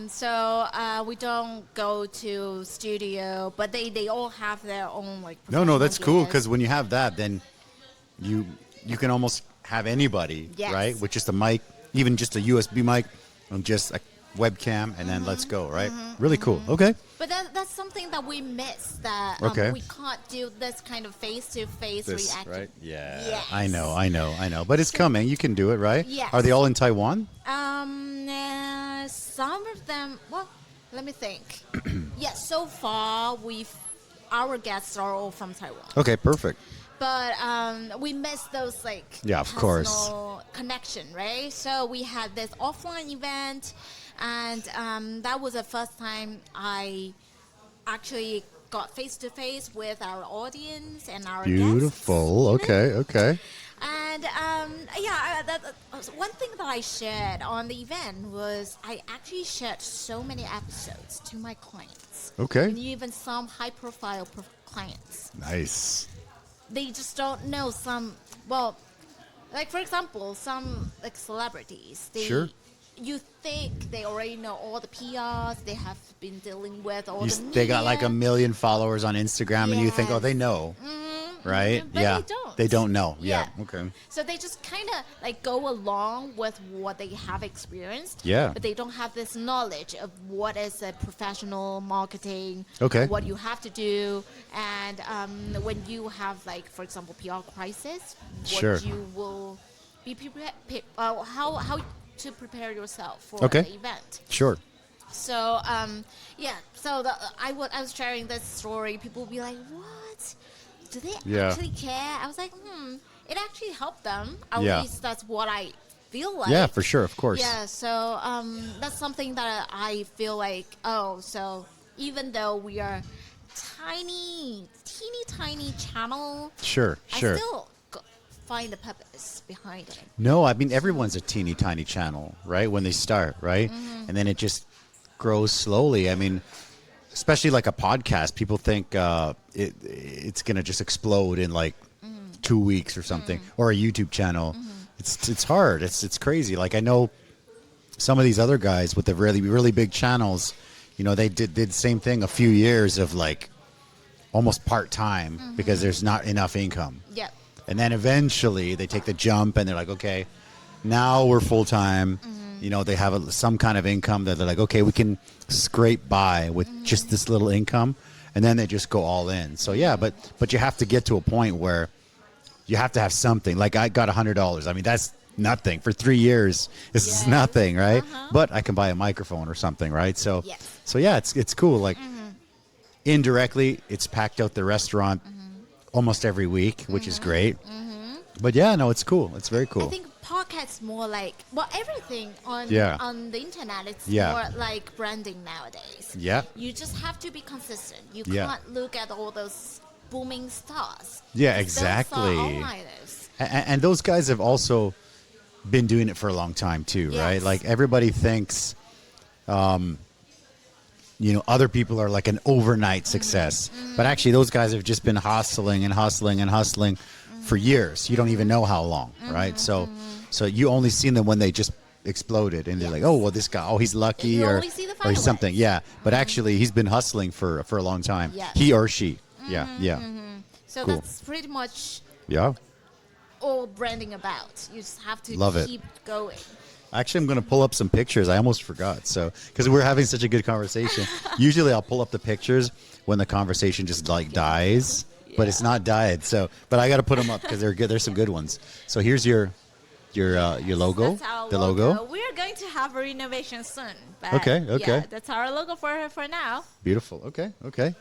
So we don't go to studio, but they all have their own like. No, that's professional cool gears. because when you have that, then you can almost have anybody, Yes. right? With just a mic, even just a USB mic, and just a webcam, and then let's go, right? Really cool. Okay. But that's something that we miss. That Okay. we can't do this kind of face-to-face This, reaction. right? Yeah. Yes. I know. But it's coming. You can do it, right? Yes. Are they all in Taiwan? Some of them. Well, let me think. Yes, so far our guests are all from Taiwan. Okay, perfect. But we miss those like Yeah, of course. personal connection, right? So we had this offline event, and that was the first time I actually got face to face with our audience and our Beautiful. guests. Okay. And one thing that I shared on the event was I actually shared so many episodes to my clients. Okay. And even some high-profile clients. Nice. They just don't know some, well, like for example, some like celebrities. Sure. You think they already know all the PRs, they have been dealing with all the media. They got like 1 million followers on Instagram, and you think, oh, they know. right? But yeah. they don't. They don't know. Yeah. Yeah. Okay. So they just kind of like go along with what they have experienced. Yeah. But they don't have this knowledge of what is a professional marketing. Okay. What you have to do, and when you have, like, for example, PR crisis, what Sure. you will be prepared. How to prepare yourself for Okay. the event. Sure. So yeah. So I was sharing this story. People will be like, "What? Do they Yeah. actually care?" I was like, it actually helped them. At Yeah. least that's what I feel like. Yeah, for sure. Of course. Yeah. So that's something that I feel like. Oh, so even though we are teeny tiny channel, Sure. Sure. I still find the purpose behind it. No, I mean, everyone's a teeny tiny channel, right? When they start, right? Mm-hmm. And then it just grows slowly. I mean, especially like a podcast, people think it's going to just explode in like 2 weeks or something, or a YouTube channel. It's hard. It's crazy. Like, I know some of these other guys with the really big channels, you know, they did the same thing a few years of like almost part-time because there's not enough income. Yeah. And then eventually they take the jump and they're like, okay, now we're full-time. You know, they have some kind of income that they're like, okay, we can scrape by with just this little income. And then they just go all in. So yeah, but you have to get to a point where you have to have something. Like, I got $100. I mean, that's nothing. For 3 years, this is nothing, right? But I can buy a microphone or something, right? So, so yeah, it's cool. Like, indirectly, it's packed out the restaurant almost every week, which is great. But yeah, no, it's cool. It's very cool. I think podcasts more like, well, everything on the internet, it's more like branding nowadays. Yeah. You just have to be consistent. You Yeah. can't look at all those booming stars. Yeah, Those exactly. are outliers. And those guys have also been doing it for a long time too, right? Yes. Like, everybody thinks, you know, other people are like an overnight success, but actually those guys have just been hustling and hustling and hustling for years. You don't even know how long, right? So you only seen them when they just exploded, and they're like, oh, well, this guy, oh, he's lucky, You or only see the or he's something, fireworks. But actually, he's been hustling for a long time. Yes. He or she, yeah. So Cool. that's pretty much Yeah. all branding about. You just have to Love it. keep going. Actually, I'm going to pull up some pictures. I almost forgot. So, because we're having such a good conversation. Usually I'll pull up the pictures when the conversation just like dies, but it's not died. So, but I got to put them up because they're good. There's some good ones. So here's your logo. That's our the logo. We are going to have a renovation soon. But Okay. Yeah, that's our logo for now. Beautiful. Okay.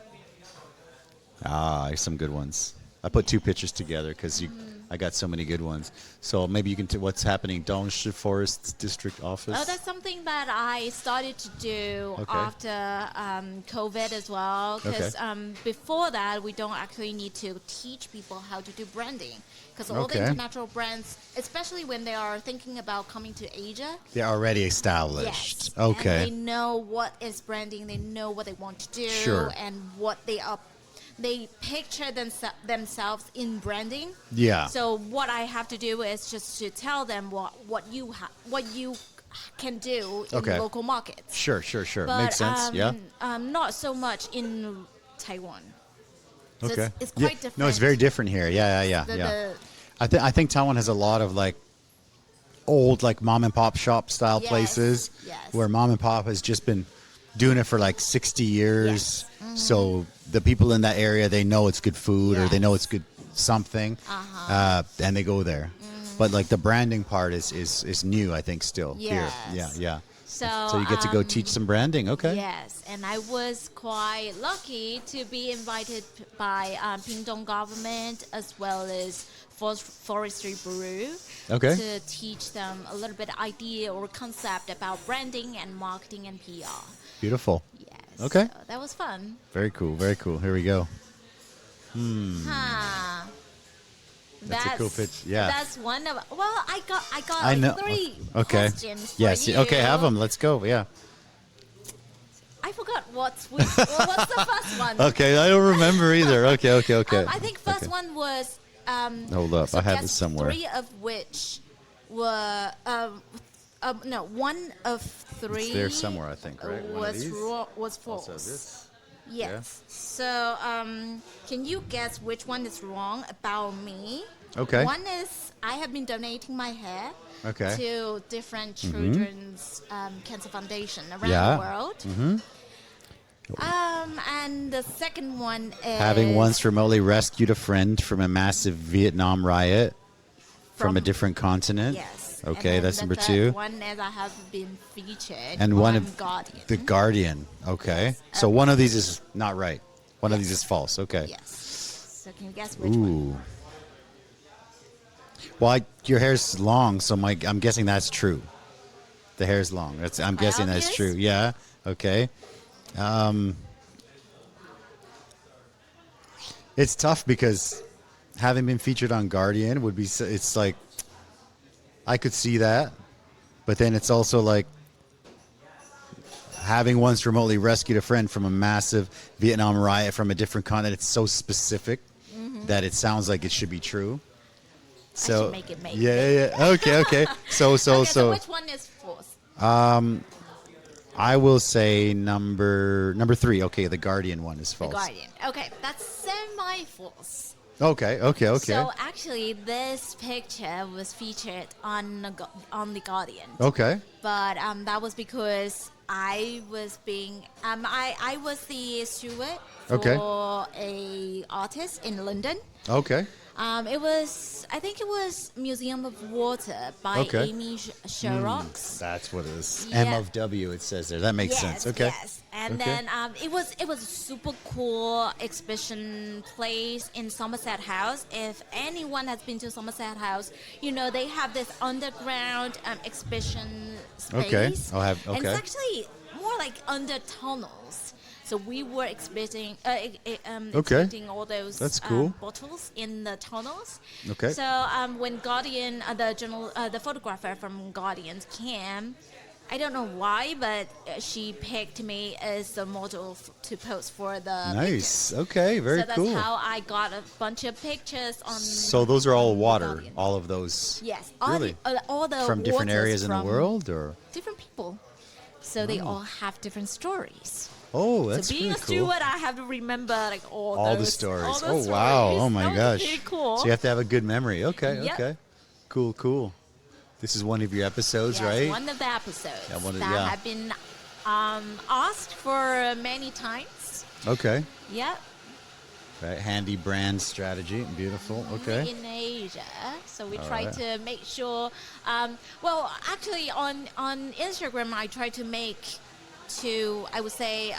Ah, here's some good ones. I put two pictures together because I got so many good ones. So maybe you can what's happening, Dongshi Forest District Office. Oh, that's something that I started to do after COVID as well. Because before that, we don't actually need to teach people how to do branding. Because all the international brands, especially when they are thinking about coming to Asia, they're already established. yes, Okay. and they know what is branding. They know what they want to do, Sure. and what they are. They picture themselves in branding. Yeah. So what I have to do is just to tell them what you can do in local markets. Sure. But, Makes sense. Yeah. Not so much in Taiwan. So Okay. It's quite different. No, it's very different here. Yeah. I think Taiwan has a lot of like old like mom and pop shop style places where mom and pop has just been doing it for like 60 years. So the people in that area, they know it's good food or they know it's good something, and they go there. But like the branding part is new, I think, still here. Yeah. So you get to go teach some branding. Okay. Yes, and I was quite lucky to be invited by Pingdong government as well as Forestry Bureau to teach them a little bit idea or concept about branding and marketing and PR. Beautiful. Yes. Okay. So that was fun. Very cool. Here we go. That's a cool pitch. Yeah. That's one of. Well, I got three questions for yes. you. Okay. Have them. Let's go. Yeah. I forgot what's the first one. Okay. I don't remember either. Okay. I think first one was. Hold up. I have it somewhere. Three of which were. No, one of three. It's there somewhere, I think, right? One of these? Was false. Also this? Yes. So, can you guess which one is wrong about me? Okay. One is I have been donating my hair Okay. to different children's cancer foundation around Yeah. the world. And the second one is Having once remotely rescued a friend from a massive Vietnam riot from a different continent. Yes. Okay, And then that's the number third 2. one is I have been featured And on one of Guardian. The Guardian. Okay. So one of these is not right. One of these is false. Okay. Yes. So can you guess which one? Ooh. Well, your hair's long, so I'm guessing that's true. The hair's long. I'm Quite guessing that's obvious? true. Yeah. Okay. It's tough because having been featured on Guardian would be. It's like I could see that, but then it's also like having once remotely rescued a friend from a massive Vietnam riot from a different continent. It's so specific that it sounds like it should be true. So should make it make yeah. Okay. So So which one is false? I will say number 3. Okay, the Guardian one is The false. Guardian. Okay, that's semi-false. Okay. So actually, this picture was featured on the Guardian. Okay. But that was because I was being I was the steward for Okay. a artist in London. Okay. I think it was Museum of Water by Okay. Amy Sherrock. That's what it is. Yeah. MOW it says there. That makes sense. Okay. Yes. And Okay. then it was a super cool exhibition place in Somerset House. If anyone has been to Somerset House, they have this underground exhibition space. Okay. And it's actually more like under tunnels. So we were exhibiting all those That's cool. bottles in the tunnels. Okay. So when Guardian, the photographer from Guardian came, I don't know why, but she picked me as the model to pose for the Nice. pictures. Okay. Very so that's cool. how I got a bunch of pictures on. So those are all on water. Guardian. All of those. Yes, Really? all the From different waters areas in the from world, or different people. So they all have different stories. oh, that's so being really a cool. steward, I have to remember like all All the those stories. all Oh those wow. stories. Oh my That was gosh. pretty cool. So you have to have a good memory. Okay. Yep. Okay. Cool. This is one of your episodes, Yes, right? one of the episodes Yeah, that have been asked for many times. Okay. Yep. Right. Handy brand strategy. Beautiful. Okay. In Asia, so we All try right. to make sure. Well, actually, on Instagram, I try to make I would say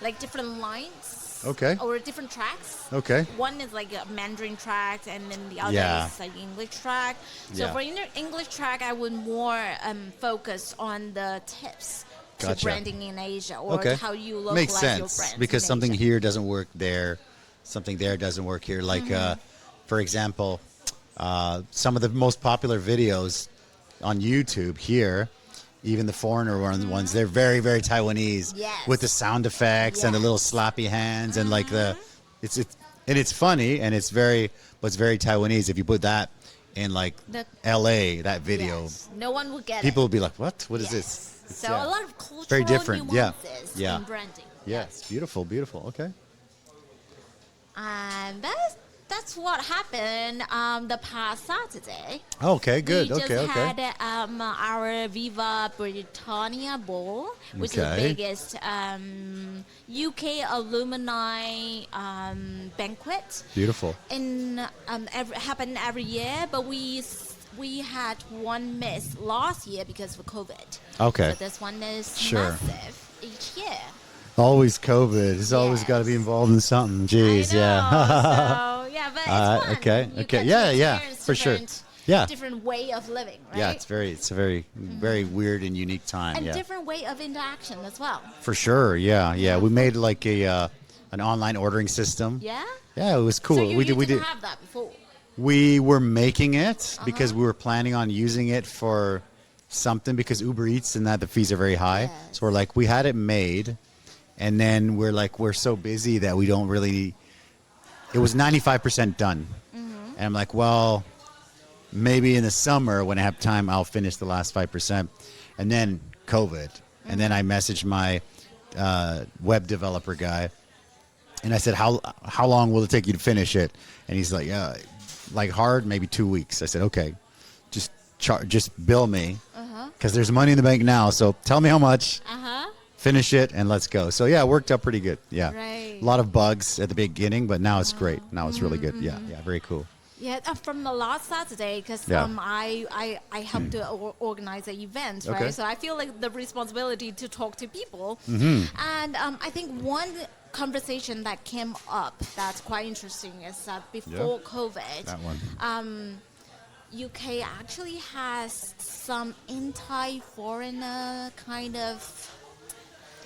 like different lines. Okay. Or different tracks. Okay. One is like a Mandarin track, and then the other Yeah. is like English track. So Yeah. for English track, I would more focus on the tips to Gotcha. branding in Asia, or Okay. how you localize Makes your sense brand because in something Asia. here doesn't work there, something there doesn't work here. Like, for example, some of the most popular videos on YouTube here, even the foreigner ones, they're very, very Taiwanese Yes. with the sound effects and the little Yes. slappy hands and like it's funny and it's very Taiwanese. If you put that in like The- LA, that video, Yes. No one will get people it. will be like, "What? What is Yes. this?" It's, So yeah. a lot of cultural Very different, yeah. nuances Yeah. in branding. Yes, beautiful. Okay. And that's what happened the past Saturday. Okay, good. We just Okay. had our Viva Britannia Ball, which is Okay. the biggest UK alumni banquet. Beautiful. Happen every year, but we had one miss last year because of COVID. Okay. So this one is Sure. massive each year. Always COVID. It's always got to be Yes. involved in something. Jeez, I know, yeah. so, yeah, but it's fun. okay, You okay. get to Yeah, experience for sure. different- Yeah. Different way of living, right? Yeah, it's a very weird and unique time. And yeah, different way of interaction as well. for sure. Yeah. We made like an online ordering system. Yeah? Yeah, it was cool. So you we did. didn't have that before? We were making it because we were planning on using it for something because Uber Eats and that the fees are very high. Yes. So we're like, we had it made, and then we're so busy that we don't really. It was 95% done, and I'm like, well, maybe in the summer when I have time, I'll finish the last 5%, and then COVID, and then I messaged my web developer guy. And I said, how long will it take you to finish it? And he's like, yeah, like hard, maybe 2 weeks. I said, okay, just bill me because there's money in the bank now. So tell me how much, finish it, and let's go. So yeah, it worked out pretty good. Yeah, Right. a lot of bugs at the beginning, but now it's great. Now it's really good. Yeah, very cool. Yeah, from the last Saturday, because Yeah. I helped to organize an event, right? Okay. So I feel like the responsibility to talk to people. Mm-hmm. And I think one conversation that came up that's quite interesting is that before COVID, That one. UK actually has some anti-foreigner kind of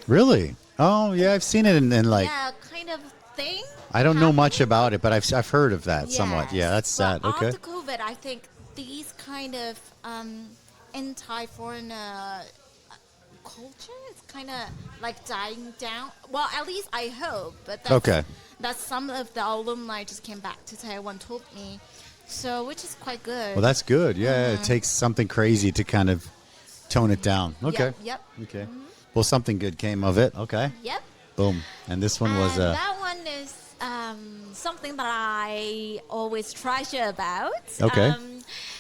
Really? Oh yeah, I've seen it in like kind of thing. I don't know much about it, but I've heard of that somewhat. Yes. Yeah, that's sad. But Okay. After COVID, I think these kind of anti-foreigner culture is kind of like dying down. Well, at least I hope. But that's some of the alumni just came back to Taiwan told me. So, which is quite good. Well, that's good. Yeah, it takes something crazy to kind of tone it down. Okay. Yep. Okay. Well, something good came of it. Okay. Yep. Boom. And this one was that one is something that I always treasure about. Okay.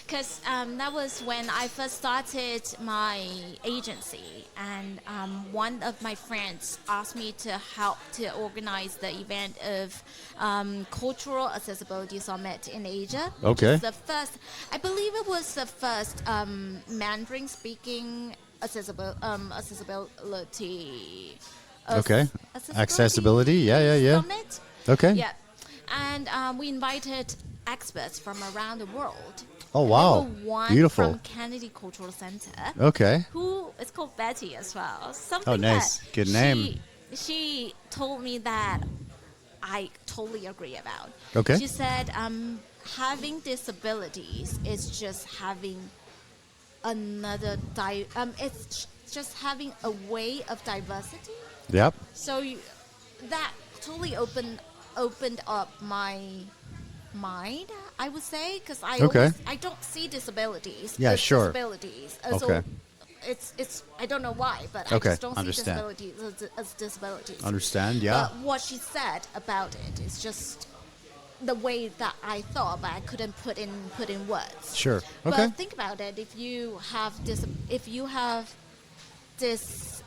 Because that was when I first started my agency, and one of my friends asked me to help to organize the event of Cultural Accessibility Summit in Asia. Which Okay. is the first, I believe it was the first Mandarin-speaking accessibility. Okay. Accessibility. Yeah. Summit. Okay. Yeah. And we invited experts from around the world. Oh, And wow. there were one Beautiful. from Kennedy Cultural Center. Okay. Who is called Betty as well. Something Oh, nice. that Good name. She told me that I totally agree about. Okay. She said having disabilities is just having another it's just having a way of diversity. Yep. So that totally opened up my mind, I would say, because I don't see disabilities. Yeah, as sure. Disabilities. Okay. So it's I don't know why, but Okay, I just don't understand. see disabilities as disabilities. Understand? Yeah. But what she said about it is just the way that I thought, but I couldn't put in words. Sure. Okay. But think about it. If you have this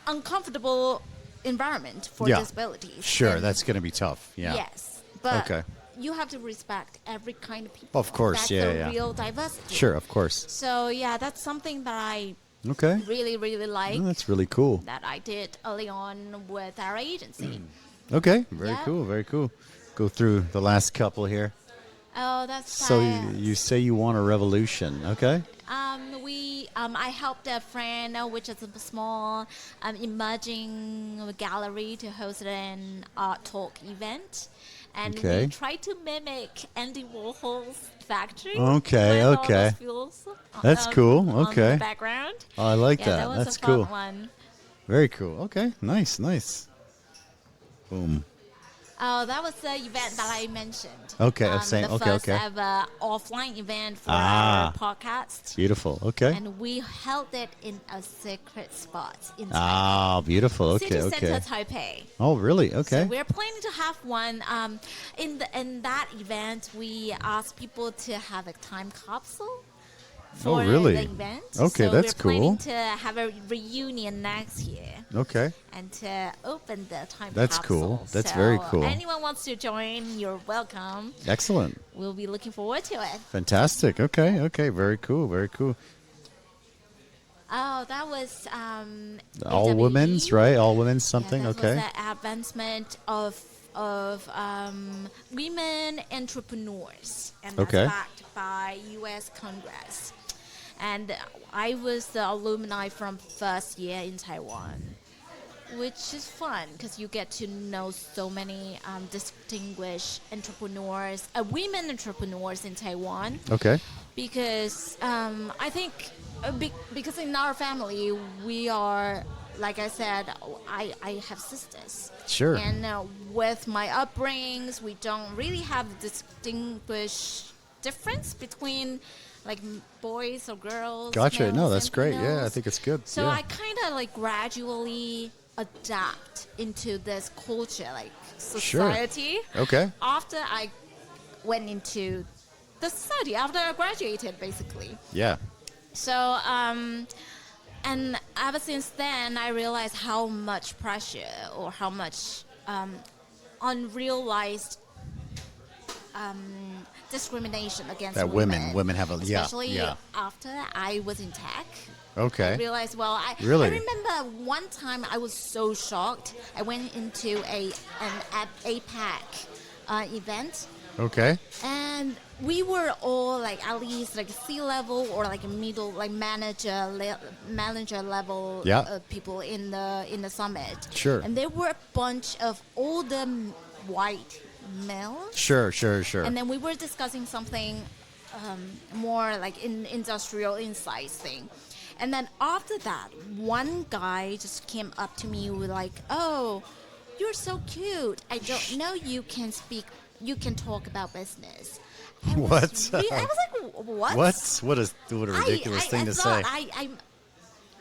uncomfortable environment for disabilities. Sure, then that's going to be tough. Yeah. Yes, but Okay. you have to respect every kind of people. Of course, That's yeah, the yeah. real diversity. Sure, of course. So yeah, that's something that I Okay. really, really like. Oh, that's really cool. That I did early on with our agency. Okay. Very Yeah. cool. Very cool. Go through the last couple here. Oh, that's So sad. you say you want a revolution. Okay. I helped a friend, which is a small emerging gallery, to host an art talk event, and Okay. we tried to mimic Andy Warhol's factory. Okay, with all okay. those fuels, That's cool, on okay. the background. Oh, I like Yeah, that. that was That's a fun cool. one. Very cool. Okay. Nice. Nice. Boom. Oh, that was the event that I mentioned. Okay, same. The Okay, first okay. ever offline event for Ah. our podcast. Beautiful. Okay. And we held it in a secret spot in Ah, beautiful. Okay. City Okay. Center, Taipei. Oh, really? Okay. So we're planning to have one. In that event, we asked people to have a time capsule for really? the event. Okay, so that's we're planning cool. to have a reunion next year Okay. and to open the time That's capsule. cool. That's So very cool. Anyone wants to join, you're welcome. Excellent. We'll be looking forward to it. Fantastic. Okay. Okay. Very cool. Very cool. Oh, that was All AWE. women's, right? All women's something. Yeah, that Okay. was the advancement of women entrepreneurs, and that's Okay. backed by U.S. Congress. And I was the alumni from first year in Taiwan, which is fun because you get to know so many distinguished entrepreneurs, women entrepreneurs in Taiwan. Okay. Because I think because in our family we are, like I said, I have sisters. Sure. And with my upbringings, we don't really have distinguished difference between like boys or girls. Gotcha. No, males that's and great. Yeah, I females. think it's good. So yeah. I kind of like gradually adapt into this culture, like society. Okay. After I went into the society, after I graduated, basically. Yeah. So, and ever since then, I realized how much pressure or how much unrealized discrimination against That women have a especially yeah. after I was in tech. Okay. I realized, well, I Really? remember one time I was so shocked. I went into an APAC event, Okay. and we were all like at least like C-level or like middle, like manager level Yeah. people in the summit. Sure. And there were a bunch of older white males. Sure. And then we were discussing something more like in industrial insights thing. And then after that, one guy just came up to me with like, "Oh, you're so cute. I don't know you can talk about business." I was What? I was like, "What?" What a ridiculous thing I to thought say.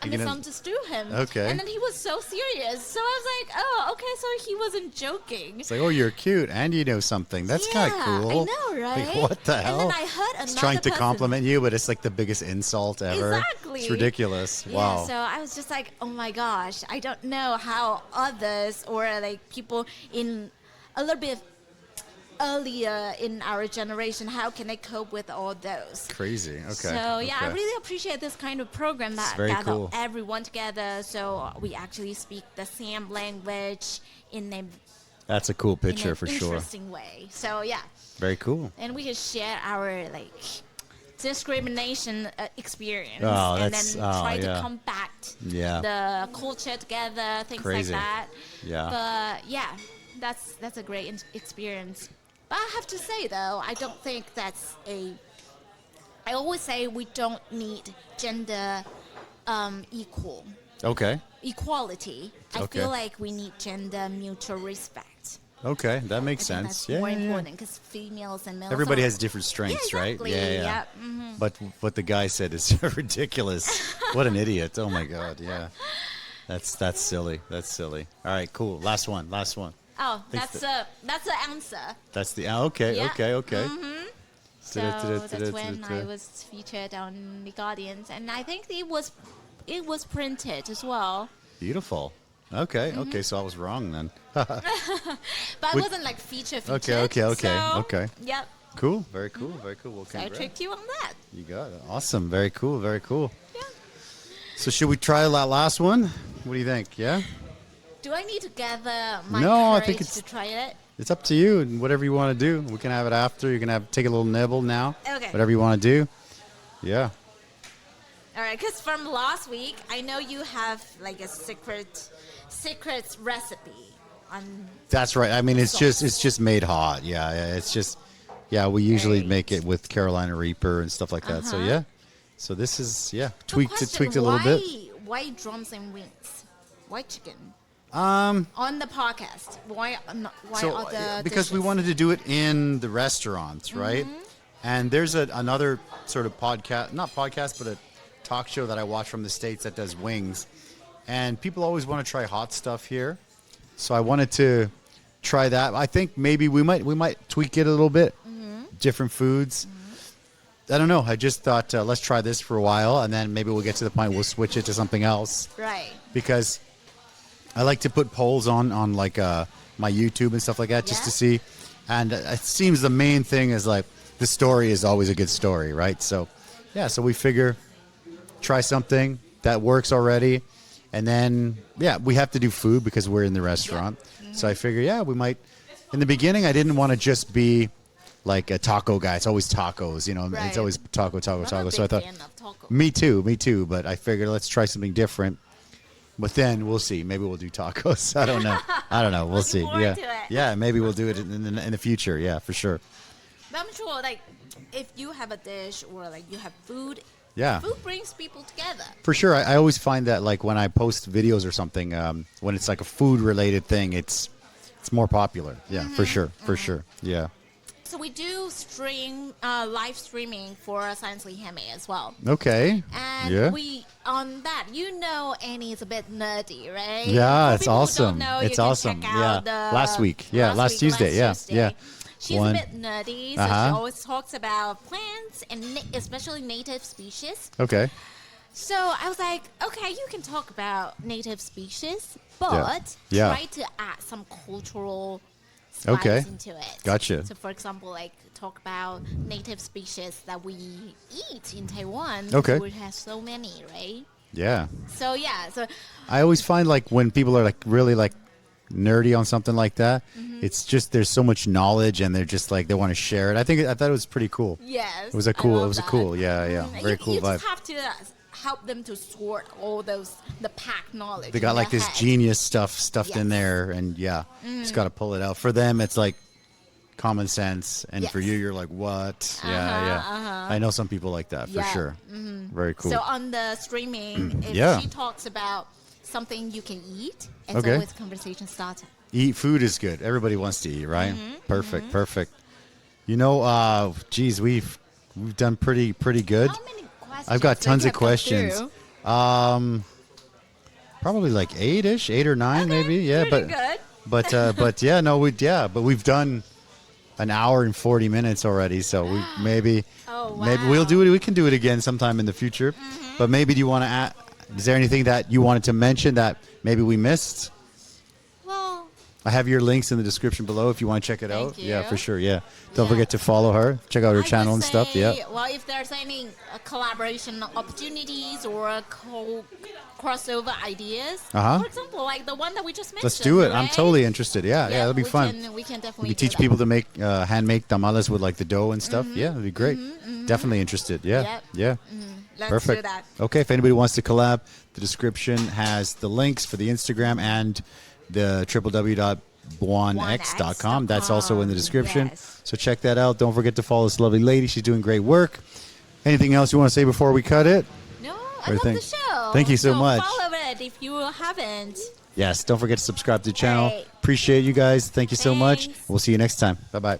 I misunderstood him. Okay. And then he was so serious. So I was like, "Oh, okay, so he wasn't joking." It's like, oh, you're cute and you know something. That's kind of cool. I know, right? Like, what the hell? And then I heard another It's trying to person- compliment you, but it's like the biggest insult ever. Exactly. It's ridiculous. Yeah, Wow. so I was just like, oh my gosh, I don't know how others or like people in a little bit earlier in our generation, how can they cope with all those? Crazy. Okay. So yeah, I okay. really appreciate this kind of program that very gather cool. everyone together, so we actually speak the same language in a That's a cool in picture an for sure. interesting way. So yeah, Very cool. and we can share our like discrimination experience, Oh, and that's- then oh, try yeah. to combat Yeah. the culture together, things Crazy. like that. Yeah. But yeah, that's a great experience. But I have to say though, I don't think that's a. I always say we don't need gender Okay. equality. I Okay. feel like we need gender mutual respect. Okay. That makes I think sense. that's Yeah. more yeah, yeah. important because females and males. Everybody are- has different strengths, yeah, right? exactly. Yeah. Mhm. But what the guy said is ridiculous. What an idiot. Oh my God. Yeah. That's silly. That's silly. All right. Cool. Last one. Oh, Thanks that's the answer. That's the okay. Yeah. Okay. So that's when I was featured on the Guardians, and I think it was printed as well. Beautiful. Okay. Mm-hmm. Okay. So I was wrong then. But it wasn't like featured. Okay. So, Okay. Yep. Cool. Very cool. Well, So I congrats. tricked you on that. You got it. Awesome. Very cool. Yeah. So should we try that last one? What do you think? Yeah. Do I need to gather my No, I courage think it's- to try it? It's up to you and whatever you want to do. We can have it after. You can take a little nibble now. Okay. Whatever you want to do. Yeah. All right, because from last week, I know you have like a secret recipe on. That's right. I mean, it's just made hot. Yeah. It's just, we usually Great. make it with Carolina Reaper and stuff like that. So Uh-huh. yeah. So this is So tweaked question, a little bit. Why drums and wings? Why chicken? Um, On the podcast, why so other because we dishes? wanted to do it in the restaurants, right? Mm-hmm. And there's another sort of podcast, not podcast, but a talk show that I watch from the States that does wings. And people always want to try hot stuff here. So I wanted to try that. I think maybe we might tweak it a little bit. Different foods. I don't know. I just thought let's try this for a while, and then maybe we'll get to the point we'll switch it to something else. Right. Because I like to put polls on like my YouTube and stuff like that just to Yeah. see. And it seems the main thing is like the story is always a good story, right? So, yeah, so we figure try something that works already. And then, we have to do food because we're in the restaurant. So I figure, we might. In the beginning, I didn't want to just be like a taco guy. It's always tacos, you know. Right. It's always taco. I'm a So I big thought, fan of taco. me too. But I figured let's try something different. But then we'll see. Maybe we'll do tacos. I don't know. We'll see. forward Yeah. to it. Yeah. Maybe we'll do it in the future. Yeah, for sure. But I'm sure, like, if you have a dish or like you have food, Yeah. food brings people together. For sure. I always find that like when I post videos or something, when it's like a food related thing, it's more popular. Yeah, for sure. For sure. Yeah. So we do do live streaming for Sciencely Handmade as well. Okay. And we on that, Annie is a bit nerdy, right? Yeah, For it's people who awesome. Don't know, It's you can awesome. Check out Last week. Yeah, last Tuesday. Yeah. She's a bit nerdy, so she always talks about plants and especially native species. Okay. So I was like, okay, you can talk about native species, but try to add some cultural spice into it. Gotcha. So for example, like talk about native species that we eat in Taiwan. Okay. We have so many, right? Yeah. So I always find like when people are like really like nerdy on something like that, it's just there's so much knowledge and they're just like they want to share it. I thought it was pretty cool. Yes. It was a cool. Very cool you vibe. Just have to help them to sort all the packed knowledge. They got like this head. genius stuff stuffed in there, and just got to pull it out. For them, it's like common sense, and for you, you're like, what? I know some people like that for sure. Very cool. So on the streaming, if she talks about something you can eat, it's always conversation starter. Eat food is good. Everybody wants to eat, right? Perfect. We've done pretty good. How many questions? I've got tons of questions. Probably like 8 or 9 maybe. Yeah, pretty good. But we've done an hour and 40 minutes already, so maybe we'll do it. We can do it again sometime in the future. But maybe do you want to add? Is there anything that you wanted to mention that maybe we missed? Well, I have your links in the description below if you want to check it out. you. Yeah, for sure. Yeah. Don't forget to follow her. Check out her channel and stuff. Yeah. Well, if there's any collaboration opportunities or crossover ideas, for example, like the one that we just mentioned. Let's do it. Right? I'm totally interested. Yeah, that'll be fun. We can definitely We teach people to make hand-make tamales with like the dough and stuff. Yeah, that'd be great. Definitely interested. Yeah. Let's Perfect. do that. Okay, if anybody wants to collab, the description has the links for the Instagram and the www.BuonX.com. That's also in the description. Yes. So check that out. Don't forget to follow this lovely lady. She's doing great work. Anything else you want to say before we cut it? No, I love the show. Thank you so much. Follow it if you haven't. Yes, don't forget to subscribe to the channel. Right. Appreciate you guys. Thank you so much. Thanks. We'll see you next time. Bye-bye.